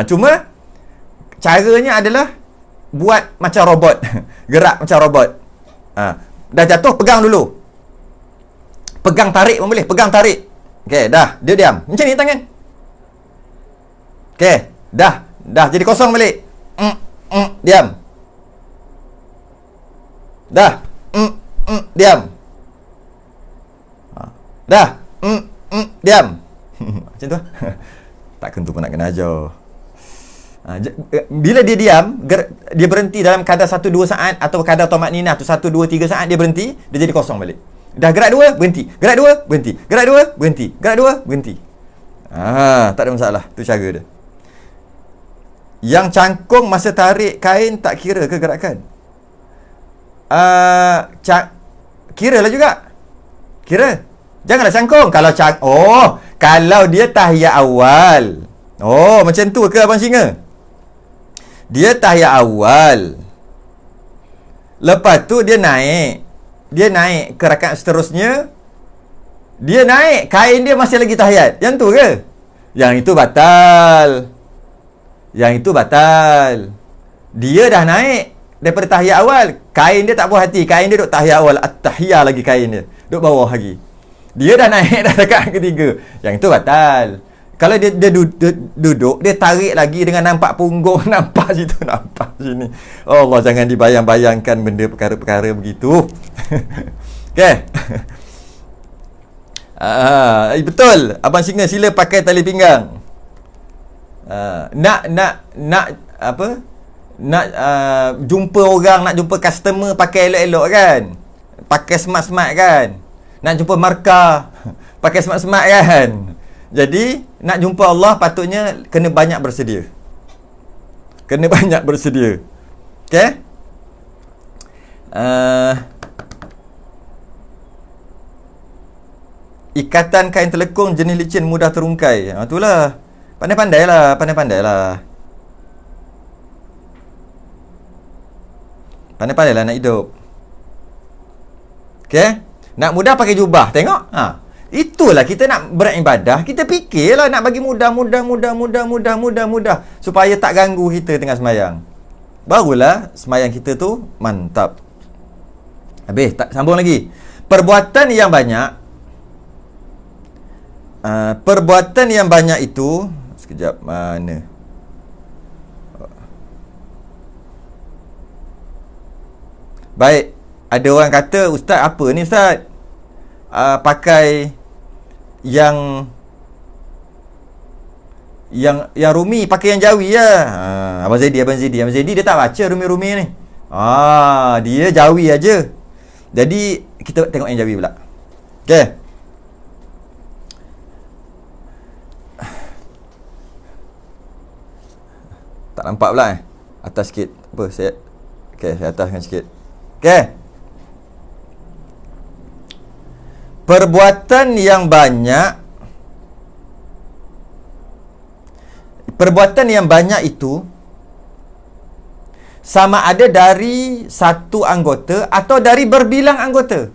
Cuma caranya adalah buat macam robot. Gerak macam robot. Dah jatuh, pegang dulu. Pegang tarik pun boleh. Pegang tarik. Okey, dah. Dia diam. Macam ni tangan. Okey, dah. Jadi kosong balik. Diam. Dah. Diam. Dah. Diam. Macam tu. Takkan tu pun nak kena ajar. Bila dia diam, dia berhenti dalam kadar 1-2 saat atau kadar tumaninah tu 1-2-3 saat, dia berhenti, dia jadi kosong balik. Dah gerak 2, berhenti. Gerak 2, berhenti. Gerak 2, berhenti. Gerak 2, berhenti. Tak ada masalah. Tu cara dia. Yang cangkung masa tarik kain tak kira ke gerakan? Kira lah juga. Kira. Janganlah cangkung. Kalau dia tahiyat awal. Macam tu ke Abang Singa? Dia tahiyat awal. Lepas tu dia naik ke rakaat seterusnya. Dia naik, kain dia masih lagi tahiyat. Yang tu ke? Yang itu batal. Dia dah naik daripada tahiyat awal. Kain dia tak puas hati. Kain dia duduk tahiyat awal. At-tahiyah lagi kain dia. Duduk bawah lagi. Dia dah naik dah rakaat ketiga. Yang itu batal. Kalau dia duduk, dia tarik lagi dengan nampak punggung, nampak situ, nampak sini. Oh Allah, jangan dibayang-bayangkan benda perkara-perkara begitu. Okey. Betul. Abang Signal, sila pakai tali pinggang. Nak apa? Nak jumpa orang, nak jumpa customer pakai elok-elok kan? Pakai smart-smart kan? Nak jumpa markah, pakai smart-smart kan? Jadi, nak jumpa Allah patutnya kena banyak bersedia. Kena banyak bersedia. Okey? Ikatan kain telekung jenis licin mudah terungkai. Itulah. Pandai-pandailah. Pandai-pandailah nak hidup. Okey? Nak mudah pakai jubah. Tengok. Itulah kita nak beribadah, kita fikirlah nak bagi mudah supaya tak ganggu kita tengah semayang. Barulah semayang kita tu mantap. Habis, tak sambung lagi. Perbuatan yang banyak itu, sekejap, mana? Baik, ada orang kata, Ustaz, apa ni Ustaz? Pakai yang Rumi, pakai yang Jawi lah. Abang Zaidi dia tak baca Rumi ni. Dia Jawi aja. Jadi kita tengok yang Jawi pula. Okey. Tak nampak pula atas sikit. Apa saya? Okey, saya ataskan sikit. Okey. Perbuatan yang banyak itu sama ada dari satu anggota atau dari berbilang anggota.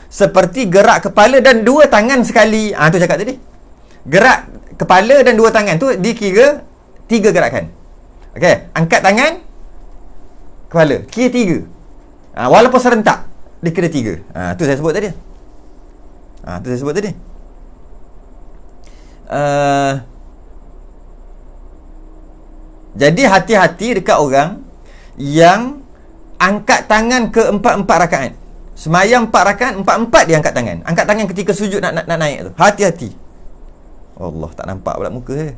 Seperti gerak kepala dan dua tangan sekali. Tu cakap tadi. Gerak kepala dan dua tangan tu dikira 3 gerakan. Okey, angkat tangan, kepala, kira 3. Walaupun serentak, dikira 3. Tu saya sebut tadi. Jadi hati-hati dekat orang yang angkat tangan ke 4 rakaat. Semayang 4 rakaat, 4 dia angkat tangan. Angkat tangan ketika sujud nak naik tu. Hati-hati. Allah, tak nampak pula muka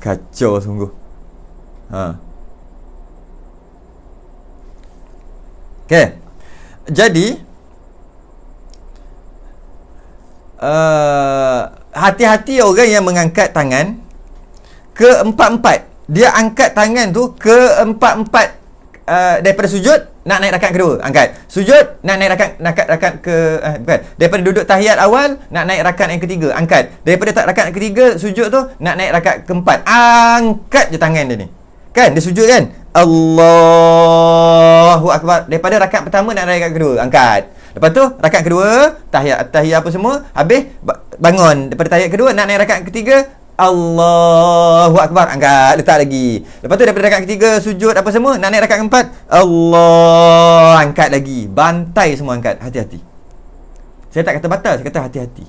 kacau sungguh. Okey. Jadi hati-hati orang yang mengangkat tangan ke 4. Dia angkat tangan tu ke 4 daripada sujud nak naik rakaat kedua, angkat. Sujud nak naik rakaat ke bukan. Daripada duduk tahiyat awal nak naik rakaat yang ketiga, angkat. Daripada rakaat ketiga sujud tu nak naik rakaat keempat, angkat je tangan dia ni. Kan dia sujud kan? Allahu akbar. Daripada rakaat pertama nak naik rakaat kedua, angkat. Lepas tu rakaat kedua tahiyat apa semua, habis bangun daripada tahiyat kedua nak naik rakaat ketiga, Allahu akbar, angkat, letak lagi. Lepas tu daripada rakaat ketiga sujud apa semua nak naik rakaat keempat, Allah, angkat lagi. Bantai semua angkat. Hati-hati. Saya tak kata batal, saya kata hati-hati.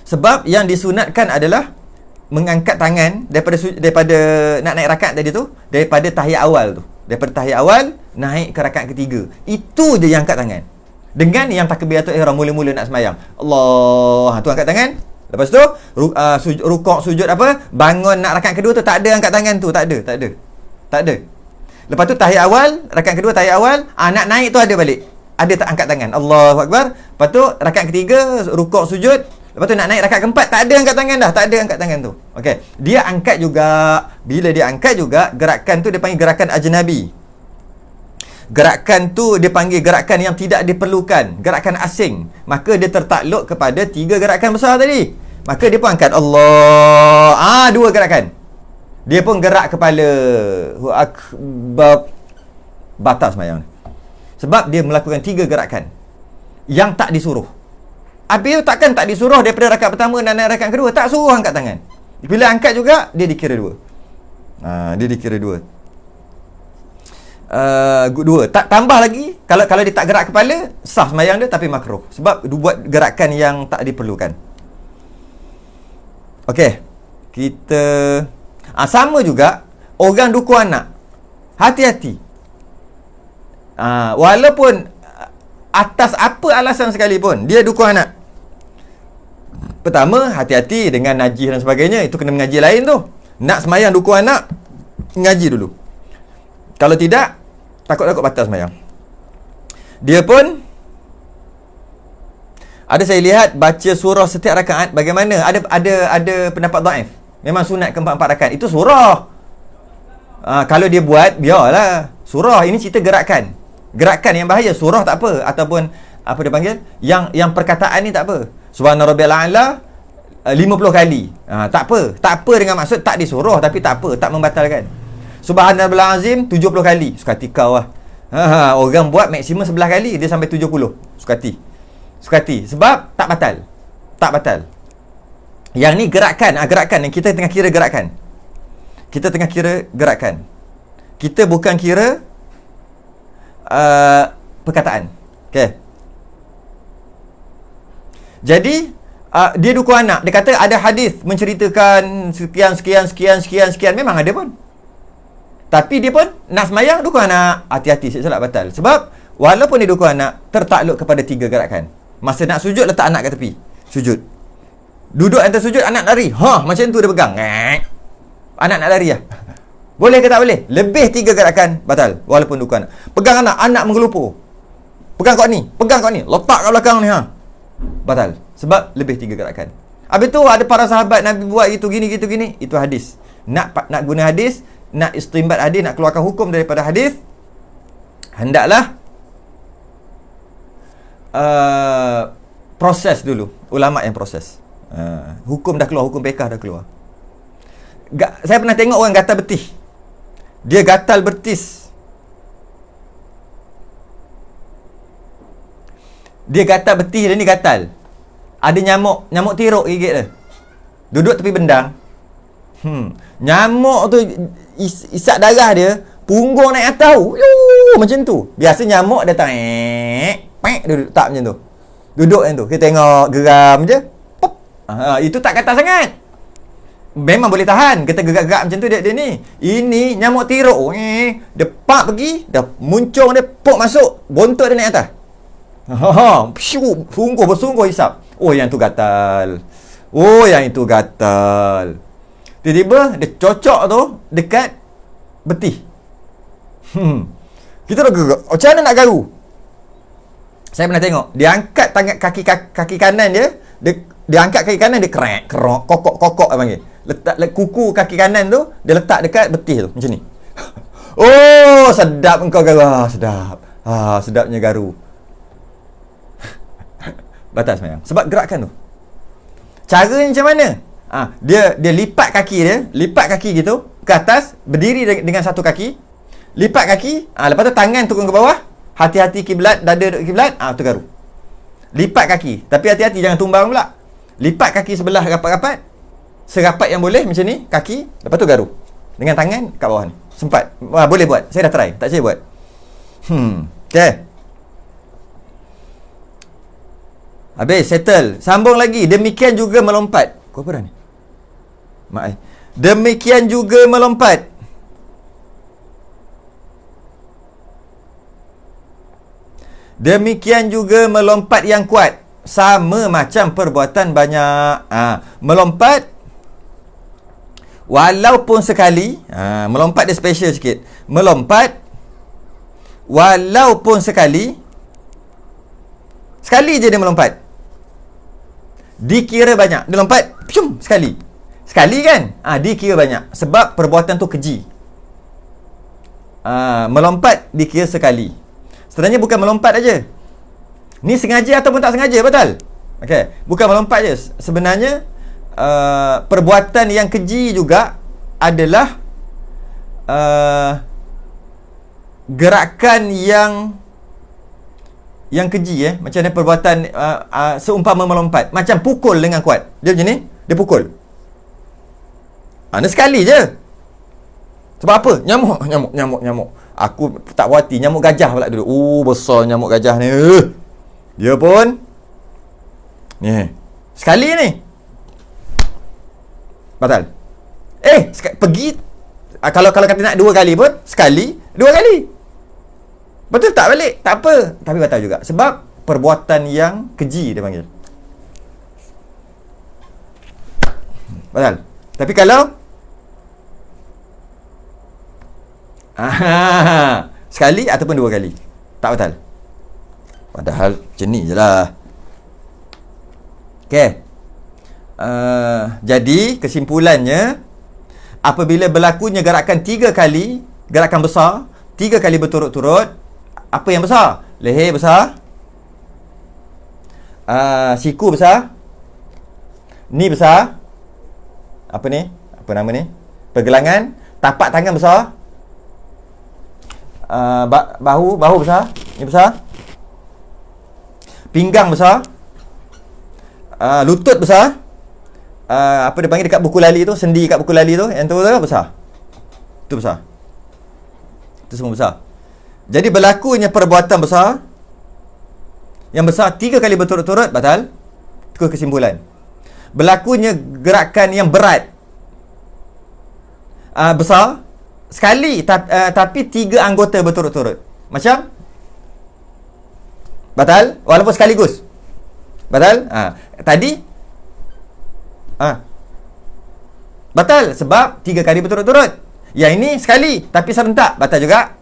Sebab yang disunatkan adalah mengangkat tangan daripada nak naik rakaat tadi tu, daripada tahiyat awal tu. Daripada tahiyat awal naik ke rakaat ketiga. Itu je yang angkat tangan. Dengan yang takbiratul ihram mula-mula nak semayang. Allah, tu angkat tangan. Lepas tu rukuk sujud apa? Bangun nak rakaat kedua tu tak ada angkat tangan tu, tak ada. Lepas tu tahiyat awal, rakaat kedua tahiyat awal, nak naik tu ada balik. Ada tak angkat tangan. Allahu akbar. Lepas tu rakaat ketiga rukuk sujud, lepas tu nak naik rakaat keempat tak ada angkat tangan dah, tak ada angkat tangan tu. Okey. Dia angkat juga. Bila dia angkat juga, gerakan tu dia panggil gerakan ajnabi. Gerakan tu dia panggil gerakan yang tidak diperlukan, gerakan asing. Maka dia tertakluk kepada 3 gerakan besar tadi. Maka dia pun angkat Allah. 2 gerakan. Dia pun gerak kepala. Batas semayang. Sebab dia melakukan 3 gerakan yang tak disuruh. Habis takkan tak disuruh daripada rakaat pertama dan rakaat kedua, tak suruh angkat tangan. Bila angkat juga dia dikira 2. Dia dikira 2. 2. Tak tambah lagi, kalau dia tak gerak kepala, sah semayang dia tapi makruh. Sebab dia buat gerakan yang tak diperlukan. Okey. Kita sama juga orang dukung anak. Hati-hati. Walaupun atas apa alasan sekalipun dia dukung anak. Pertama, hati-hati dengan najis dan sebagainya. Itu kena mengaji lain tu. Nak semayang dukung anak, ngaji dulu. Kalau tidak, takut-takut batal semayang. Dia pun ada, saya lihat baca surah setiap rakaat. Bagaimana? Ada pendapat dhaif. Memang sunat ke 4 rakaat. Itu surah. Kalau dia buat, biarlah. Surah ini cerita gerakan. Gerakan yang bahaya. Surah tak apa. Ataupun apa dia panggil? Yang perkataan ni tak apa. Subhana rabbiyal a'la 50 kali. Tak apa. Tak apa dengan maksud tak disuruh, tapi tak apa, tak membatalkan. Subhanallahil azim 70 kali. Sukati kau lah. Orang buat maksimum 11 kali, dia sampai 70. Sukati. Sebab tak batal. Tak batal. Yang ni gerakan. Gerakan yang kita tengah kira gerakan. Kita bukan kira perkataan. Okey. Jadi dia dukung anak. Dia kata ada hadis menceritakan sekian. Memang ada pun. Tapi dia pun nak semayang dukung anak. Hati-hati, solat batal. Sebab walaupun dia dukung anak, tertakluk kepada 3 gerakan. Masa nak sujud, letak anak kat tepi. Sujud. Duduk antara sujud, anak lari. Macam tu dia pegang. Anak nak lari lah. Boleh ke tak boleh? Lebih 3 gerakan, batal. Walaupun dukung anak. Pegang anak gelupur. Pegang kau ni. Letak kat belakang ni. Batal. Sebab lebih 3 gerakan. Habis tu ada para sahabat Nabi buat gitu gini. Itu hadis. Nak guna hadis, nak istinbat hadis, nak keluarkan hukum daripada hadis, hendaklah proses dulu. Ulama yang proses. Hukum dah keluar, hukum fiqh dah keluar. Saya pernah tengok orang gatal betih. Dia gatal betis. Dia gatal betih, dia ni gatal. Ada nyamuk tiruk gigit dia. Duduk tepi bendang. Nyamuk tu isap darah dia, punggung naik atas. Macam tu. Biasa nyamuk datang duduk tak macam tu. Duduk macam tu. Kita tengok geram je. Pop. Itu tak gatal sangat. Memang boleh tahan. Kita gerak-gerak macam tu dia ni. Ini nyamuk tiruk. Dia pak pergi, dah muncung dia pok masuk, bontot dia naik atas. Bersungguh hisap. Yang itu gatal. Tiba-tiba dia cocok tu dekat betih. Kita dah gerak. Macam mana nak garu? Saya pernah tengok. Dia angkat tangan kaki kanan dia. Dia angkat kaki kanan, dia kerok, kokok dia panggil. Letak kuku kaki kanan tu, dia letak dekat betih tu macam ni. Sedap engkau garu. Sedap. Sedapnya garu. Batas semayang. Sebab gerakan tu. Caranya macam mana? Dia lipat kaki gitu ke atas, berdiri dengan satu kaki, lipat kaki, lepas tu tangan turun ke bawah, hati-hati kiblat, dada dekat kiblat, tu garu. Lipat kaki, tapi hati-hati jangan tumbang pula. Lipat kaki sebelah rapat-rapat, serapat yang boleh macam ni, kaki, lepas tu garu. Dengan tangan kat bawah ni. Sempat. Boleh buat. Saya dah try. Tak saya buat. Okay. Habis, settle. Sambung lagi. Demikian juga melompat. Kau apa dah ni? Mak. Demikian juga melompat. Demikian juga melompat yang kuat. Sama macam perbuatan banyak. Melompat walaupun sekali. Melompat dia special sikit. Melompat walaupun sekali. Sekali je dia melompat, dikira banyak. Dia lompat sekali kan, dikira banyak. Sebab perbuatan tu keji. Melompat dikira sekali. Sebenarnya bukan melompat aja. Ni sengaja ataupun tak sengaja, betul? Okey, bukan melompat je. Sebenarnya perbuatan yang keji juga adalah gerakan yang keji. Macam mana perbuatan seumpama melompat, macam pukul dengan kuat. Dia macam ni, dia pukul. Dia sekali je. Sebab apa? Nyamuk. Aku tak puas hati, nyamuk gajah pula dulu. Besar nyamuk gajah ni. Dia pun ni sekali ni. Batal. Pergi, kalau kata nak 2 kali pun, sekali, 2 kali. Betul tak balik? Tak apa. Tapi batal juga. Sebab perbuatan yang keji dia panggil. Batal. Tapi kalau sekali ataupun 2 kali, tak batal. Padahal macam ni je lah. Okay. Jadi kesimpulannya, apabila berlakunya gerakan 3 kali, gerakan besar 3 kali berturut-turut, apa yang besar? Leher besar, siku besar, ni besar, apa nama ni, pergelangan, tapak tangan besar, bahu besar, ni besar, pinggang besar, lutut besar, apa dia panggil dekat buku lali tu, sendi kat buku lali tu, yang tu besar. Tu besar. Tu semua besar. Jadi berlakunya perbuatan besar, yang besar 3 kali berturut-turut, batal. Itu kesimpulan. Berlakunya gerakan yang berat, besar sekali, tapi 3 anggota berturut-turut, macam batal, walaupun sekaligus. Batal. Tadi batal sebab 3 kali berturut-turut. Yang ini sekali tapi serentak, batal juga.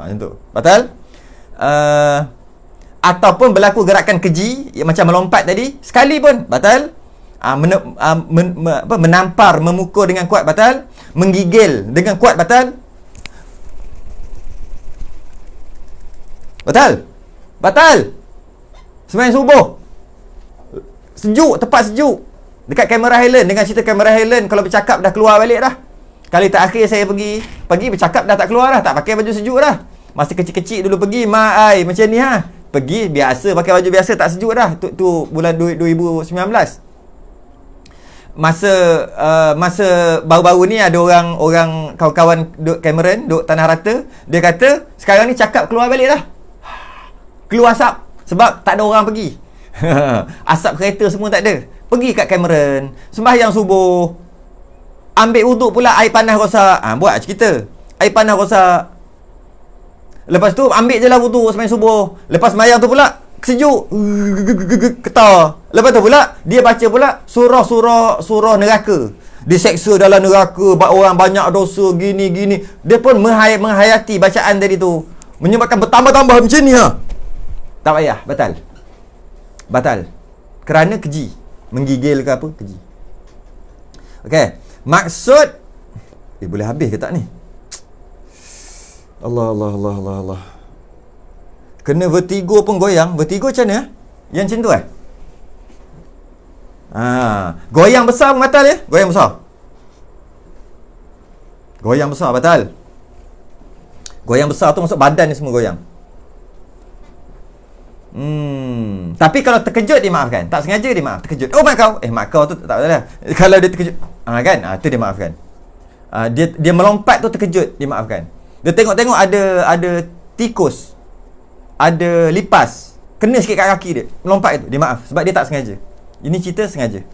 Macam tu. Batal. Ataupun berlaku gerakan keji, macam melompat tadi, sekali pun batal. Menampar, memukul dengan kuat, batal. Menggigil dengan kuat, batal. Batal. Sembahyang subuh sejuk, tepat sejuk, dekat kamera Highland, dengan cerita kamera Highland, kalau bercakap dah keluar balik dah. Kali terakhir saya pergi bercakap dah tak keluar dah, tak pakai baju sejuk dah. Masa kecil-kecil dulu pergi, macam ni pergi biasa, pakai baju biasa, tak sejuk dah. Tu bulan 2019. Masa baru-baru ni ada orang kawan-kawan duk Cameron, duk Tanah Rata, dia kata sekarang ni cakap keluar balik dah. Keluar asap sebab tak ada orang pergi. Asap kereta semua tak ada. Pergi kat Cameron, sembahyang subuh, ambil wuduk pula, air panas rosak. Buat cerita, air panas rosak. Lepas tu ambil je lah wuduk sembahyang subuh. Lepas sembahyang tu pula sejuk, ketar. Lepas tu pula dia baca pula surah neraka. Diseksa dalam neraka, orang banyak dosa, gini. Dia pun menghayati bacaan tadi tu, menyebabkan bertambah-tambah macam ni Tak payah, batal. Kerana keji, menggigil ke apa, keji. Okey, maksud boleh habis ke tak ni? Allah. Kena vertigo pun goyang. Vertigo macam mana? Yang macam tu goyang besar pun batal ya? Goyang besar batal. Goyang besar tu masuk badan ni semua goyang. Tapi kalau terkejut dimaafkan. Tak sengaja dimaaf, terkejut. Oh mak kau tu tak apa. Kalau dia terkejut, kan? Tu dia maafkan. Dia melompat tu terkejut, dimaafkan. Dia tengok ada tikus, ada lipas, kena sikit kat kaki dia, melompat itu, dia maaf sebab dia tak sengaja. Ini cerita sengaja.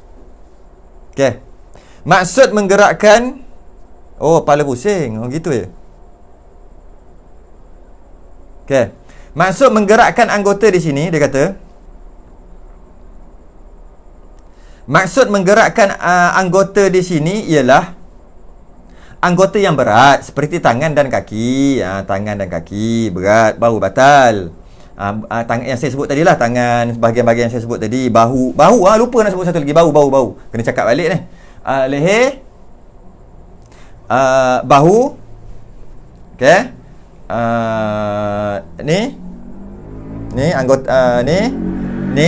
Okey. Maksud menggerakkan, kepala pusing. Gitu ya. Okey. Maksud menggerakkan anggota di sini, dia kata maksud menggerakkan anggota di sini ialah anggota yang berat seperti tangan dan kaki. Tangan dan kaki berat, baru batal. Tangan yang saya sebut tadi lah, tangan, bahagian-bahagian yang saya sebut tadi, bahu, lupa nak sebut satu lagi, bahu. Kena cakap balik ni. Leher, bahu, okey. Ni anggota, ni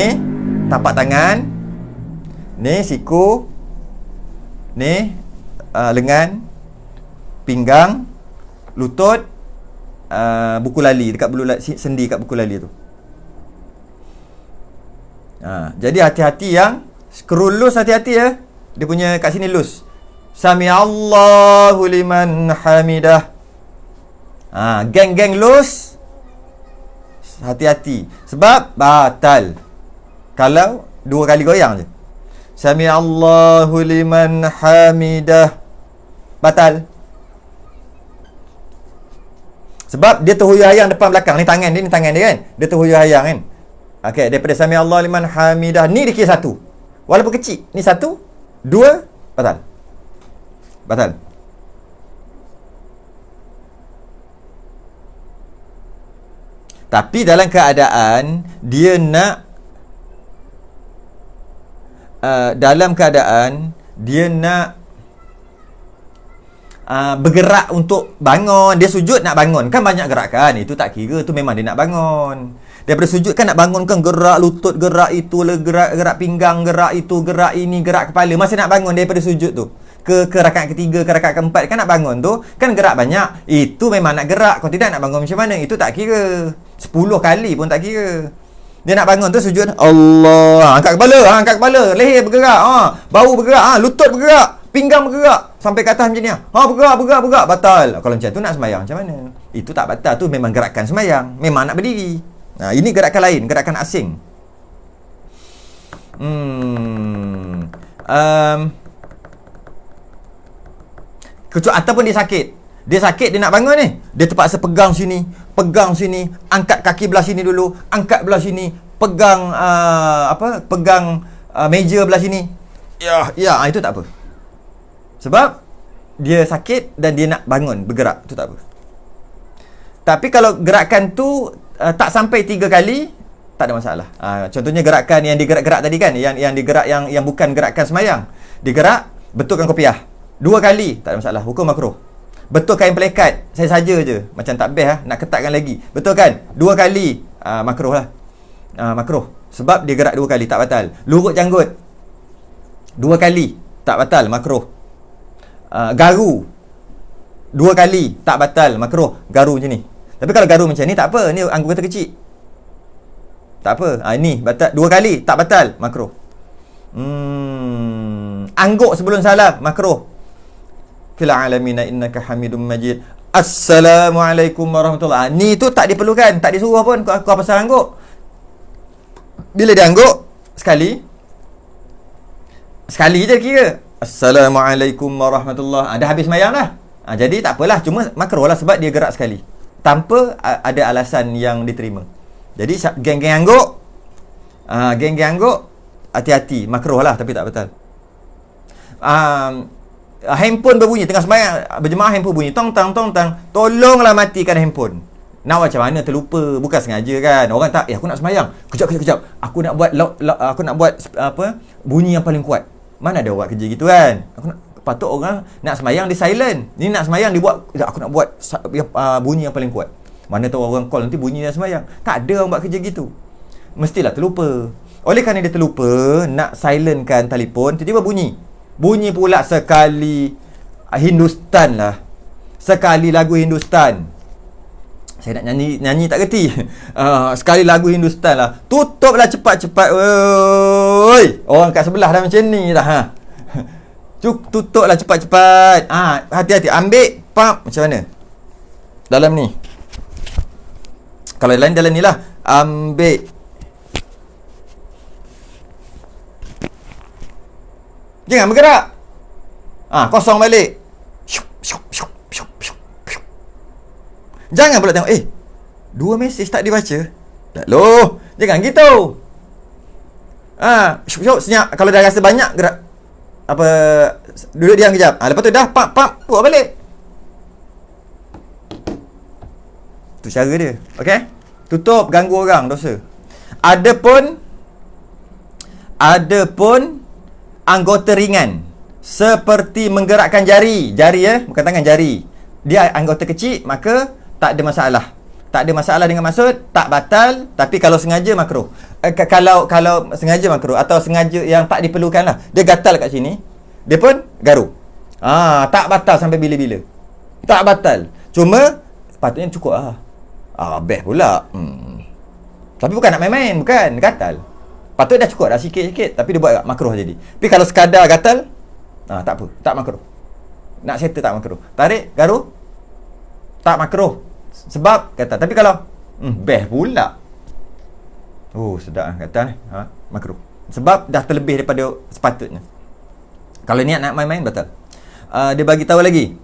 tapak tangan, ni siku, ni lengan, pinggang, lutut, buku lali, dekat sendi kat buku lali tu. Jadi hati-hati yang screw loose, hati-hati ya. Dia punya kat sini loose. Sami Allahu liman hamidah. Geng loose, hati-hati sebab batal kalau 2 kali goyang je. Sami Allahu liman hamidah. Batal. Sebab dia terhuyang-hayang depan belakang. Ni tangan dia, ni tangan dia kan. Dia terhuyang-hayang kan. Okey, daripada Sami Allahu liman hamidah ni dikira satu. Walaupun kecil. Ni satu, dua, batal. Batal. Tapi dalam keadaan dia nak bergerak untuk bangun. Dia sujud nak bangun, kan banyak gerakan. Itu tak kira, tu memang dia nak bangun. Daripada sujud kan nak bangun kan, gerak lutut, gerak itu, gerak pinggang, gerak itu, gerak ini, gerak kepala. Masih nak bangun daripada sujud tu ke rakaat ketiga, ke rakaat keempat, kan nak bangun tu kan gerak banyak. Itu memang nak gerak. Kalau tidak nak bangun macam mana? Itu tak kira. 10 kali pun tak kira. Dia nak bangun tu sujud, Allah, angkat kepala, leher bergerak, bau bergerak, lutut bergerak, pinggang bergerak sampai ke atas macam ni. Bergerak, batal. Kalau macam tu nak sembahyang macam mana? Itu tak batal, tu memang gerakan sembahyang, memang nak berdiri. Ini gerakan lain, gerakan asing. Ataupun dia sakit, dia nak bangun ni, dia terpaksa pegang sini, angkat kaki belah sini dulu, angkat belah sini, pegang meja belah sini. Itu tak apa. Sebab dia sakit dan dia nak bangun, bergerak, tu tak apa. Tapi kalau gerakan tu tak sampai 3 kali, tak ada masalah. Contohnya gerakan yang digerak-gerak tadi kan, yang digerak yang bukan gerakan sembahyang. Digerak, betulkan kopiah 2 kali, tak ada masalah, hukum makruh. Betul kain pelekat, saya saja je, macam tak best nak ketatkan lagi. Betul kan? 2 kali, makruh lah. Makruh. Sebab dia gerak 2 kali, tak batal. Lurut janggut 2 kali, tak batal, makruh. Garu 2 kali, tak batal, makruh. Garu macam ni. Tapi kalau garu macam ni, tak apa. Ni anggota kecil, tak apa. Ni batal 2 kali, tak batal, makruh. Angguk sebelum salam, makruh. Fil alamina innaka hamidum majid. Assalamualaikum warahmatullahi. Ni tu tak diperlukan, tak disuruh pun kau apa pasal angguk. Bila dia angguk sekali je kira. Assalamualaikum warahmatullahi. Dah habis sembahyang dah. Jadi tak apalah, cuma makruh lah sebab dia gerak sekali tanpa ada alasan yang diterima. Jadi geng-geng angguk, hati-hati, makruh lah tapi tak betul. Handphone berbunyi tengah sembahyang, berjemaah handphone bunyi tong tang, tolonglah matikan handphone. Nak macam mana, terlupa, bukan sengaja kan. Orang tak, aku nak sembahyang, kejap, aku nak buat bunyi yang paling kuat. Mana ada buat kerja gitu kan. Patut orang nak sembahyang dia silent. Ni nak sembahyang dia buat, aku nak buat bunyi yang paling kuat. Mana tahu orang call nanti bunyi dia sembahyang. Tak ada orang buat kerja gitu. Mestilah terlupa. Oleh kerana dia terlupa nak silentkan telefon, tiba-tiba bunyi pula sekali Hindustan lah. Sekali lagu Hindustan. Saya nak nyanyi tak kerti. Sekali lagu Hindustan lah. Tutuplah cepat-cepat. Oi, orang kat sebelah dah macam ni dah. Tutuplah cepat-cepat. Hati-hati, ambil pump macam mana? Dalam ni. Kalau lain dalam ni lah. Ambil. Jangan bergerak. Kosong balik. Jangan pula tengok, 2 mesej tak dibaca. Tak loh, jangan gitu. Senyap. Kalau dah rasa banyak gerak, duduk diam kejap. Lepas tu dah buat balik. Tu cara dia. Okey? Tutup, ganggu orang, dosa. Adapun anggota ringan seperti menggerakkan jari bukan tangan, jari. Dia anggota kecil, maka tak ada masalah. Tak ada masalah dengan maksud tak batal, tapi kalau sengaja makruh. Kalau sengaja makruh atau sengaja yang tak diperlukan lah. Dia gatal kat sini, dia pun garu. Tak batal sampai bila-bila. Tak batal. Cuma patutnya cukup lah. Best pula. Tapi bukan nak main-main, bukan gatal. Patut dah cukup dah sikit-sikit, tapi dia buat makruh jadi. Tapi kalau sekadar gatal, tak apa, tak makruh. Nak settle tak makruh. Tarik, garu, tak makruh. Sebab gatal. Tapi kalau best pula. Sedap gatal ni. Makruh. Sebab dah terlebih daripada sepatutnya. Kalau niat nak main-main, batal. Dia bagi tahu lagi.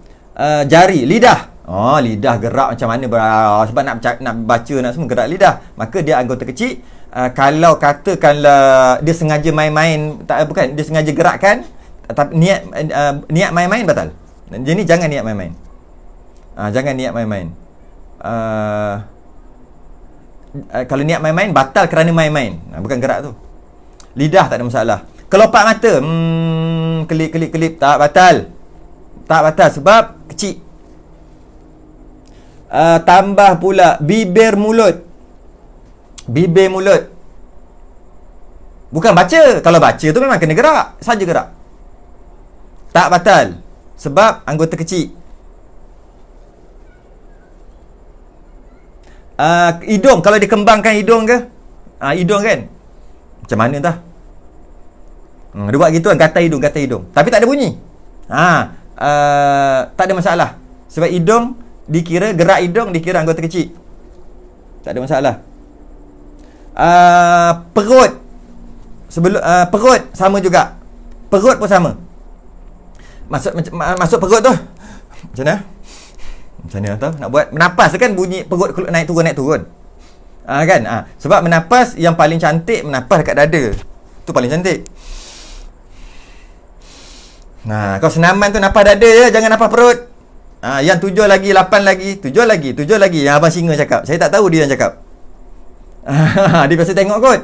Jari, lidah. Oh, lidah gerak macam mana? Sebab nak baca, nak semua gerak lidah. Maka dia anggota kecil. Kalau katakanlah dia sengaja main-main, bukan, dia sengaja gerakkan, tapi niat main-main batal. Jadi jangan niat main-main. Jangan niat main-main. Kalau niat main-main, batal kerana main-main. Bukan gerak tu. Lidah tak ada masalah. Kelopak mata, kelip-kelip, tak batal. Tak batal sebab kecil. Tambah pula bibir mulut. Bibir mulut. Bukan baca. Kalau baca tu memang kena gerak. Saja gerak. Tak batal sebab anggota kecil. Hidung, kalau dikembangkan hidung ke? Hidung kan? Macam mana dah? Dia buat gitu kan, gatal hidung. Tapi tak ada bunyi. Tak ada masalah. Sebab hidung dikira, gerak hidung dikira anggota kecil. Tak ada masalah. Perut. Perut sama juga. Perut pun sama. Masuk perut tu. Macam mana tahu nak buat menapas kan, bunyi perut naik turun. Kan? Sebab menapas yang paling cantik menapas dekat dada. Tu paling cantik. Kau senaman tu napas dada je, jangan napas perut. Yang 7 lagi, 8 lagi, 7 lagi. Yang Abang Singa cakap. Saya tak tahu dia yang cakap. Dia biasa tengok kot.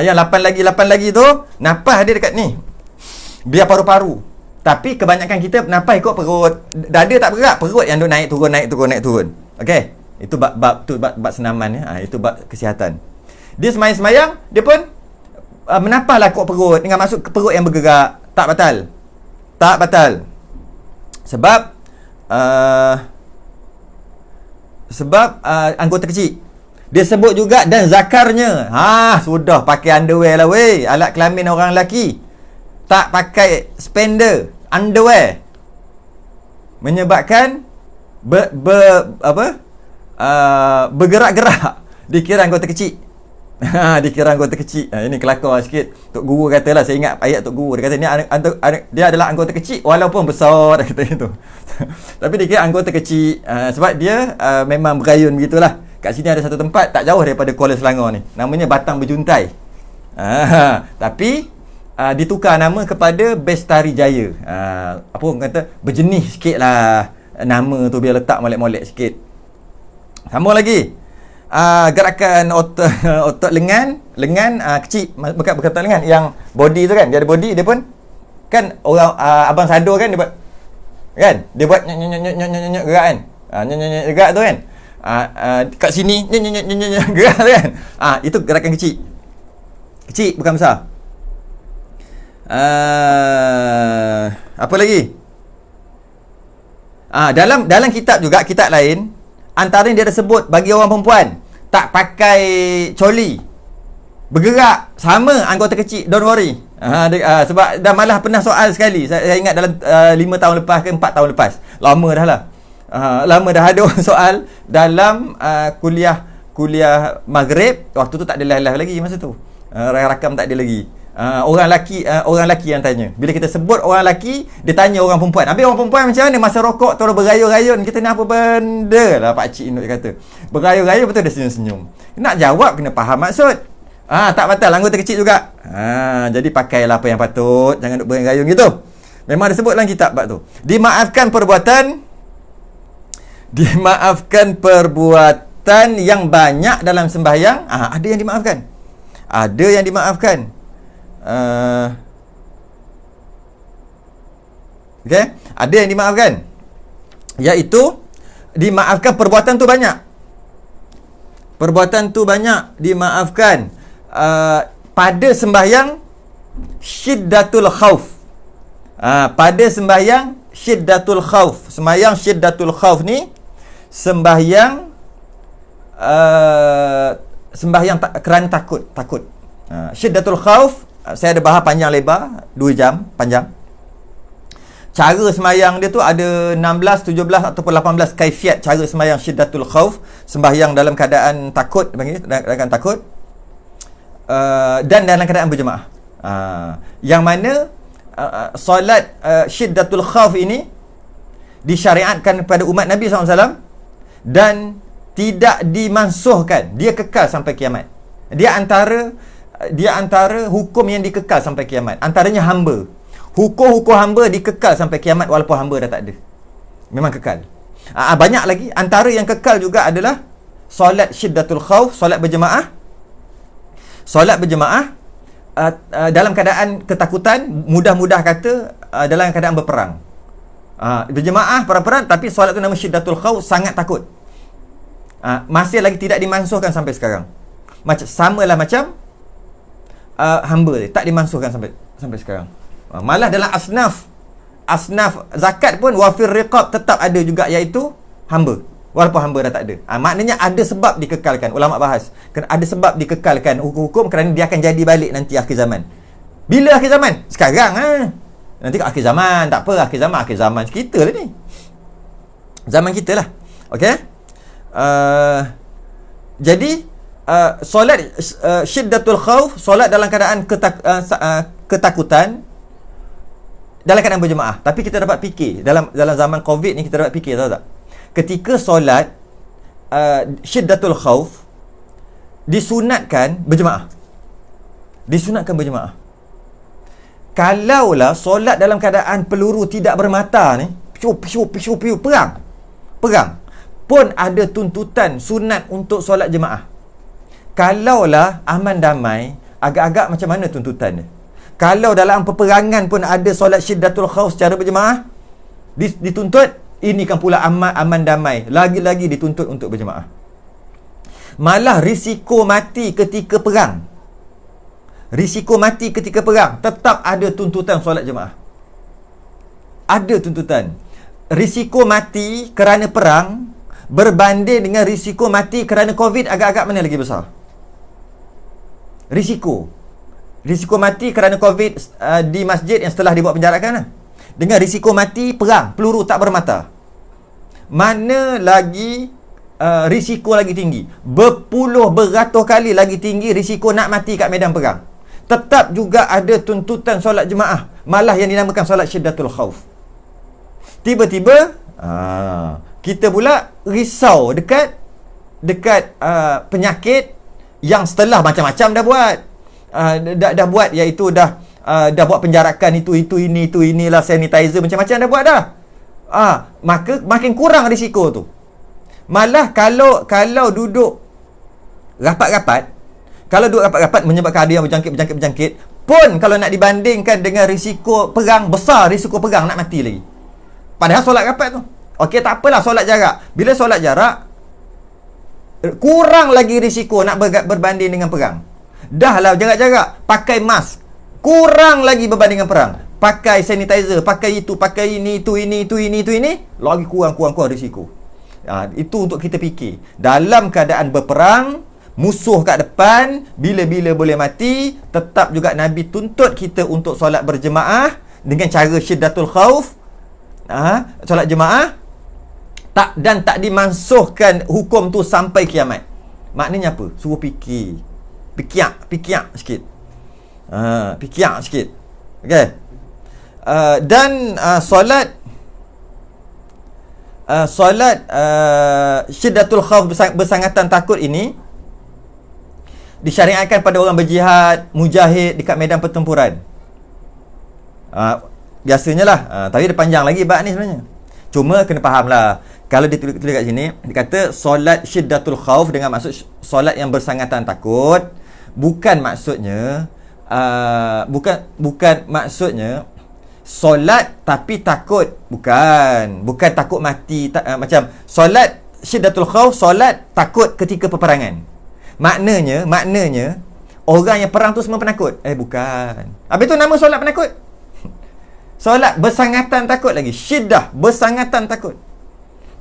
Yang 8 lagi tu, napas dia dekat ni. Biar paru-paru. Tapi kebanyakan kita napas ikut perut. Dada tak bergerak, perut yang duk naik turun. Okey. Itu bab senaman ya. Itu bab kesihatan. Dia semayang, dia pun menapaslah ikut perut dengan masuk ke perut yang bergerak. Tak batal. Sebab anggota kecil. Dia sebut juga dan zakarnya. Sudah pakai underwear lah weh. Alat kelamin orang lelaki. Tak pakai spender, underwear. Menyebabkan bergerak-gerak. Dikira anggota kecil. Dikira anggota kecil. Ini kelakar sikit. Tok Guru katalah, saya ingat ayat Tok Guru. Dia kata dia adalah anggota kecil walaupun besar, dia kata itu. Tapi dia kira anggota kecil sebab dia memang berayun begitulah. Kat sini ada satu tempat tak jauh daripada Kuala Selangor ni. Namanya Batang Berjuntai. Tapi ditukar nama kepada Bestari Jaya. Apa orang kata, berjenis sikit lah nama tu, biar letak molek-molek sikit. Sambung lagi. Gerakan otot lengan kecil, bukan otot lengan, yang body tu kan, dia ada body, dia pun kan orang Abang Sado kan, dia buat kan, dia buat nyok gerak kan, gerak tu kan, kat sini gerak tu kan, itu gerakan kecil bukan besar. Apa lagi? Dalam kitab juga, kitab lain, antara yang dia ada sebut bagi orang perempuan tak pakai coli, bergerak sama anggota kecil, don't worry. Sebab dah malah pernah soal sekali, saya ingat dalam 5 tahun lepas ke 4 tahun lepas, lama dah lah, lama dah ada orang soal dalam kuliah maghrib. Waktu tu tak ada live lagi masa tu, rakam tak ada lagi. Orang lelaki yang tanya. Bila kita sebut orang lelaki, dia tanya orang perempuan. Habis orang perempuan macam mana masa rokok tu berayun-rayun, kita ni apa benda lah, Pak Cik Induk kata. Berayun-rayun, betul dia senyum-senyum. Nak jawab kena faham maksud. Tak batal, anggota kecil juga. Jadi pakailah apa yang patut, jangan duk berayun-rayun gitu. Memang ada sebut dalam kitab bab tu. Dimaafkan perbuatan yang banyak dalam sembahyang. Ada yang dimaafkan. Okay? Ada yang dimaafkan, iaitu dimaafkan perbuatan tu banyak. Dimaafkan pada sembahyang syiddatul khauf. Pada sembahyang syiddatul khauf. Sembahyang syiddatul khauf ni sembahyang kerana takut. Syiddatul khauf, saya ada bahas panjang lebar, 2 jam panjang. Cara sembahyang dia tu ada 16, 17 ataupun 18 kaifiat cara sembahyang syiddatul khauf, sembahyang dalam keadaan takut, dalam keadaan takut, dan dalam keadaan berjemaah. Yang mana solat syiddatul khauf ini disyariatkan kepada umat Nabi SAW dan tidak dimansuhkan. Dia kekal sampai kiamat. Dia antara hukum yang dikekal sampai kiamat. Antaranya hamba. Hukum-hukum hamba dikekal sampai kiamat walaupun hamba dah tak ada. Memang kekal. Banyak lagi. Antara yang kekal juga adalah solat syiddatul khauf, solat berjemaah. Solat berjemaah dalam keadaan ketakutan, mudah-mudah kata dalam keadaan berperang. Berjemaah, perang-perang, tapi solat tu nama syiddatul khauf, sangat takut. Masih lagi tidak dimansuhkan sampai sekarang. Samalah macam hamba, tak dimansuhkan sampai sekarang. Malah dalam asnaf zakat pun wafir riqab tetap ada juga, iaitu hamba, walaupun hamba dah tak ada. Maknanya ada sebab dikekalkan. Ulama bahas ada sebab dikekalkan hukum-hukum kerana dia akan jadi balik nanti akhir zaman. Bila akhir zaman? Sekarang nanti kat akhir zaman, tak apa, akhir zaman kita lah ni, zaman kita lah. Okey. Jadi solat syiddatul khauf, solat dalam keadaan ketakutan dalam keadaan berjemaah. Tapi kita dapat fikir dalam zaman Covid ni, kita dapat fikir, tahu tak? Ketika solat syiddatul khauf disunatkan berjemaah. Kalaulah solat dalam keadaan peluru tidak bermata ni, perang pun ada tuntutan sunat untuk solat jemaah. Kalaulah aman damai, agak-agak macam mana tuntutan dia? Kalau dalam peperangan pun ada solat syiddatul khauf secara berjemaah, dituntut. Ini kan pula aman damai, lagi-lagi dituntut untuk berjemaah. Malah risiko mati ketika perang, tetap ada tuntutan solat jemaah. Ada tuntutan. Risiko mati kerana perang berbanding dengan risiko mati kerana Covid, agak-agak mana lagi besar? Risiko mati kerana Covid di masjid yang setelah dibuat penjarakan dengan risiko mati perang, peluru tak bermata, mana lagi risiko lagi tinggi? Beratus kali lagi tinggi risiko nak mati kat medan perang. Tetap juga ada tuntutan solat jemaah, malah yang dinamakan solat syiddatul khauf. Tiba-tiba kita pula risau dekat penyakit yang setelah macam-macam dah buat. Dah buat, iaitu dah buat penjarakan itu inilah, sanitizer, macam-macam dah buat dah. Maka makin kurang risiko tu. Malah kalau duduk rapat-rapat menyebabkan ada yang berjangkit pun, kalau nak dibandingkan dengan risiko perang, besar risiko perang nak mati lagi. Padahal solat rapat tu, okey, tak apalah solat jarak. Bila solat jarak, kurang lagi risiko nak berbanding dengan perang. Dah lah jarak-jarak, pakai mask, kurang lagi berbanding dengan perang. Pakai sanitizer, pakai itu, pakai ini, itu ini, lagi kurang risiko. Itu untuk kita fikir. Dalam keadaan berperang, musuh kat depan, bila-bila boleh mati, tetap juga Nabi tuntut kita untuk solat berjemaah dengan cara syiddatul khauf. Solat jemaah dan tak dimansuhkan hukum tu sampai kiamat. Maknanya apa? Suruh fikir sikit. Okey. Dan solat syiddatul khauf, bersangatan takut ini disyariatkan pada orang berjihad, mujahid dekat medan pertempuran. Biasanya lah. Tapi dia panjang lagi bab ni sebenarnya. Cuma kena faham lah, kalau dia tulis kat sini, dia kata solat syiddatul khauf dengan maksud solat yang bersangatan takut, bukan maksudnya bukan maksudnya solat tapi takut. Bukan takut mati, macam solat syiddatul khauf, solat takut ketika peperangan. Maknanya orang yang perang tu semua penakut. Bukan. Habis tu nama solat penakut. Solat bersangatan takut lagi. Syiddah, bersangatan takut.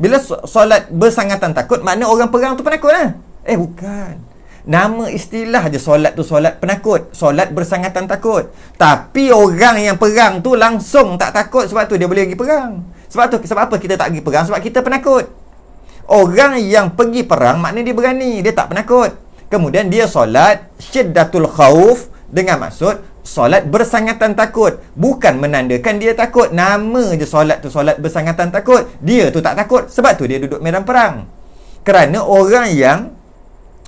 Bila solat bersangatan takut, makna orang perang tu penakut lah. Bukan. Nama istilah je solat tu solat penakut, solat bersangatan takut. Tapi orang yang perang tu langsung tak takut, sebab tu dia boleh pergi perang. Sebab apa kita tak pergi perang? Sebab kita penakut. Orang yang pergi perang maknanya dia berani, dia tak penakut. Kemudian dia solat syiddatul khauf dengan maksud solat bersangatan takut. Bukan menandakan dia takut. Nama je solat tu solat bersangatan takut. Dia tu tak takut. Sebab tu dia duduk medan perang. Kerana orang yang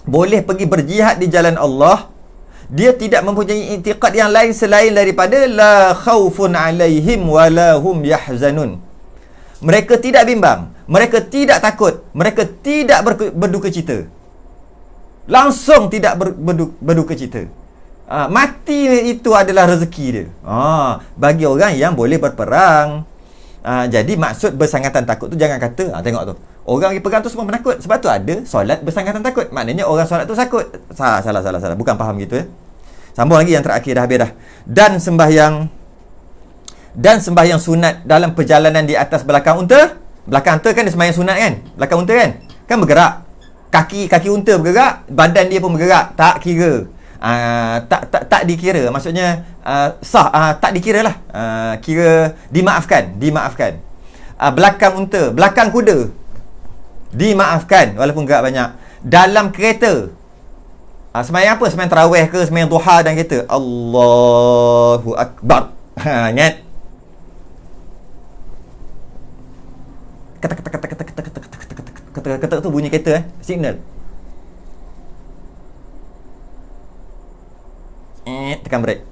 boleh pergi berjihad di jalan Allah, dia tidak mempunyai i'tiqad yang lain selain daripada la khaufun alaihim wa la hum yahzanun. Mereka tidak bimbang, mereka tidak takut, mereka tidak berduka cita. Langsung tidak berduka cita. Mati itu adalah rezeki dia. Bagi orang yang boleh berperang. Jadi maksud bersangatan takut tu jangan kata, tengok tu, orang pergi pegang tu semua penakut. Sebab tu ada solat bersangatan takut. Maknanya orang solat tu takut. Salah. Bukan faham gitu ya. Sambung lagi yang terakhir, dah habis dah. Dan sembahyang sunat dalam perjalanan di atas belakang unta. Belakang unta kan dia sembahyang sunat kan? Belakang unta kan bergerak. Kaki unta bergerak, badan dia pun bergerak. Tak kira. Tak dikira. Maksudnya sah, tak dikira lah. Kira dimaafkan. Belakang unta, belakang kuda, dimaafkan walaupun gerak banyak. Dalam kereta, sembahyang apa? Sembahyang tarawih ke, sembahyang duha dan kereta, Allahu Akbar. Ingat? Ketek tu bunyi kereta signal. Tekan brake.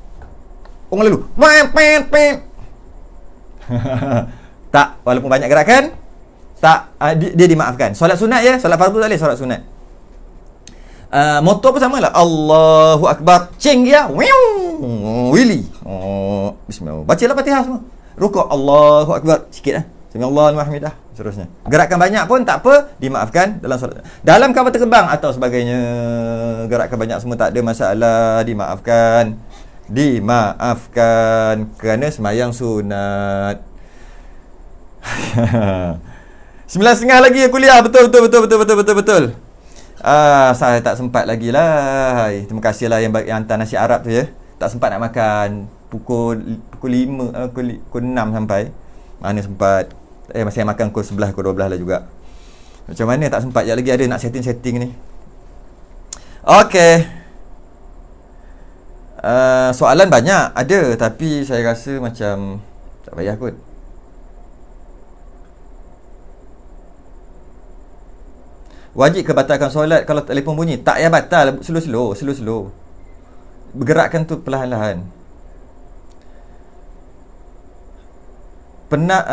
Orang lalu. Tak, walaupun banyak gerakan, tak, dia dimaafkan. Solat sunat ya, solat fardu tak boleh, solat sunat. Motor pun sama lah. Allahu Akbar. Ceng dia. Willy. Bismillah. Bacalah Fatihah semua. Rukuk. Allahu Akbar. Sikit lah. Sami-Allahu liman hamidah. Seterusnya. Gerakan banyak pun tak apa, dimaafkan dalam solat. Dalam kapal terbang atau sebagainya, gerakan banyak semua tak ada masalah, dimaafkan. Kerana sembahyang sunat. 9.30 lagi kuliah. Betul. Saya tak sempat lagi lah. Terima kasih lah yang hantar nasi Arab tu ya. Tak sempat nak makan. Pukul 5, pukul 6 sampai. Mana sempat. Masih makan pukul 11, pukul 12 lah juga. Macam mana tak sempat. Sekejap lagi ada nak setting ni. Okey. Soalan banyak ada, tapi saya rasa macam tak payah kot. Wajib ke batalkan solat kalau telefon bunyi? Tak payah batal, slow. Bergerakkan tu perlahan-lahan.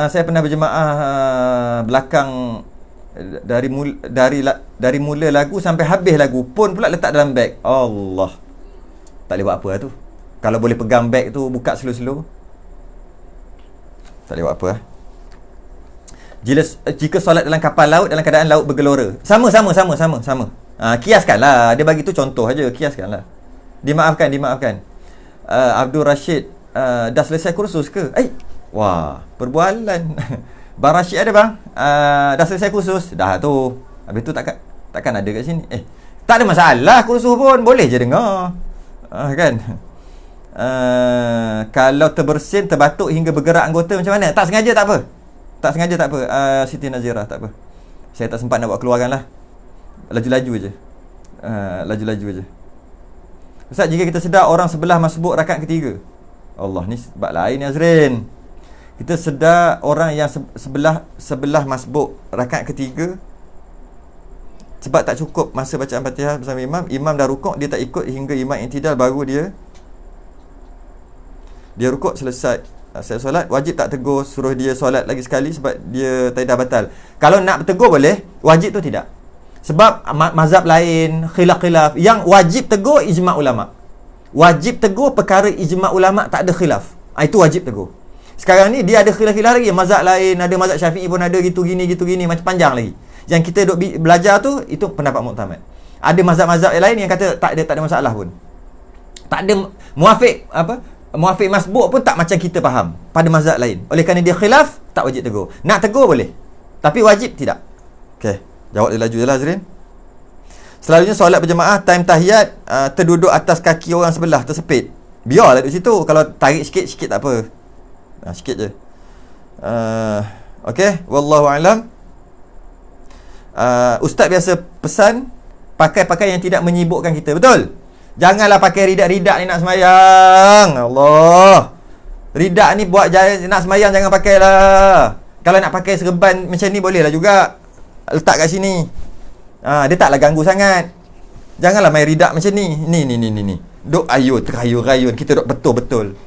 Saya pernah berjemaah belakang dari mula lagu sampai habis lagu pun pula letak dalam beg. Allah. Tak boleh buat apa lah tu. Kalau boleh pegang beg tu, buka slow-slow, tak boleh buat apa lah. Jika solat dalam kapal laut dalam keadaan laut bergelora, sama. Kiaskanlah. Dia bagi tu contoh aja, kiaskanlah. Dimaafkan. Abdul Rashid, dah selesai kursus ke? Wah, perbualan. Bang Rashid ada bang? Dah selesai kursus? Dah tu. Habis tu takkan ada kat sini. Tak ada masalah, kursus pun boleh je dengar. Kan? Kalau terbersin, terbatuk hingga bergerak anggota macam mana? Tak sengaja tak apa. Siti Nazirah tak apa. Saya tak sempat nak buat keluaran lah. Laju-laju je. Ustaz, jika kita sedar orang sebelah masbuk rakaat ketiga, Allah, ni sebab lain Azrin. Kita sedar orang yang sebelah masbuk rakaat ketiga sebab tak cukup masa bacaan Fatihah bersama imam dah rukuk, dia tak ikut hingga imam i'tidal, baru dia rukuk selesai. Saya solat, wajib tak tegur, suruh dia solat lagi sekali sebab dia tadi dah batal? Kalau nak tegur boleh, wajib tu tidak. Sebab mazhab lain, khilaf. Yang wajib tegur ijma' ulama'. Wajib tegur perkara ijma' ulama' tak ada khilaf. Itu wajib tegur. Sekarang ni dia ada khilaf lagi. Mazhab lain, ada mazhab Syafi'i pun ada gitu gini, macam panjang lagi. Yang kita duk belajar tu, itu pendapat muktamad. Ada mazhab-mazhab lain yang kata tak ada masalah pun. Tak ada muafiq masbuk pun tak macam kita faham pada mazhab lain. Oleh kerana dia khilaf, tak wajib tegur. Nak tegur boleh, tapi wajib tidak. Okey, jawab dia laju je lah Azrin. Selalunya solat berjemaah time tahiyat, terduduk atas kaki orang sebelah, tersepit. Biarlah duduk situ. Kalau tarik sikit tak apa. Sikit je. Okey, wallahu alam. Ustaz biasa pesan pakai pakaian yang tidak menyibukkan kita. Betul? Janganlah pakai ridak-ridak ni nak semayang. Allah. Ridak ni buat nak semayang jangan pakailah. Kalau nak pakai serban macam ni boleh lah juga. Letak kat sini. Dia taklah ganggu sangat. Janganlah main ridak macam ni. Ni. Duk terhayun-hayun. Kita duk betul-betul.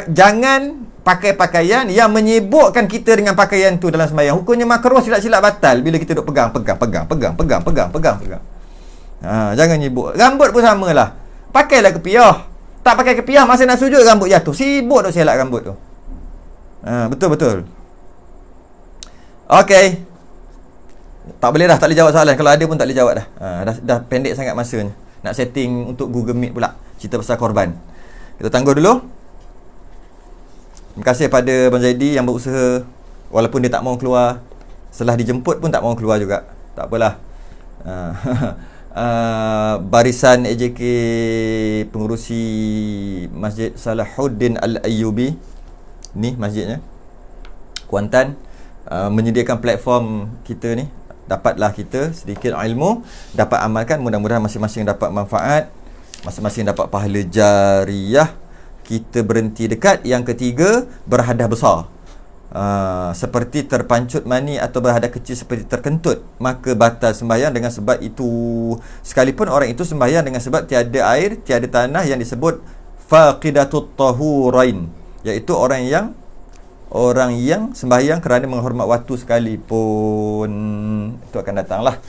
Jangan pakai pakaian yang menyibukkan kita dengan pakaian tu dalam sembahyang. Hukumnya makruh, silap-silap batal bila kita duk pegang. Jangan nyibuk. Rambut pun samalah. Pakailah kepiah. Tak pakai kepiah masa nak sujud rambut jatuh. Sibuk duk selak rambut tu. Betul-betul. Okey. Tak boleh dah, tak boleh jawab soalan. Kalau ada pun tak boleh jawab dah. Dah pendek sangat masanya. Nak setting untuk Google Meet pula. Cerita pasal korban. Kita tangguh dulu. Terima kasih pada Abang Zaidi yang berusaha. Walaupun dia tak mau keluar. Setelah dijemput pun tak mau keluar juga. Tak apalah. Barisan AJK pengurusi Masjid Salahuddin Al-Ayyubi. Ni masjidnya. Kuantan. Menyediakan platform kita ni. Dapatlah kita sedikit ilmu, dapat amalkan, mudah-mudahan masing-masing dapat manfaat, masing-masing dapat pahala jariah. Kita berhenti dekat yang ketiga, berhadah besar. Seperti terpancut mani atau berhadah kecil seperti terkentut, maka batal sembahyang dengan sebab itu. Sekalipun orang itu sembahyang dengan sebab tiada air, tiada tanah, yang disebut faqidatut tahurain, iaitu orang yang sembahyang kerana menghormat waktu sekalipun. Itu akan datanglah.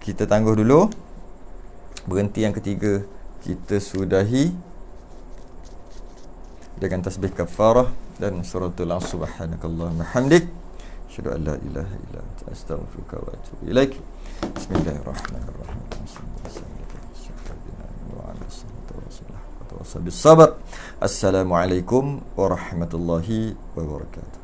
Kita tangguh dulu. Berhenti yang ketiga. Kita sudahi dengan tasbih kafarah dan suratul subhanakallahumma hamdik, asyhadu an la ilaha illa anta, astaghfiruka wa atubu ilaik. Bismillahirrahmanirrahim. Assalamualaikum warahmatullahi wabarakatuh.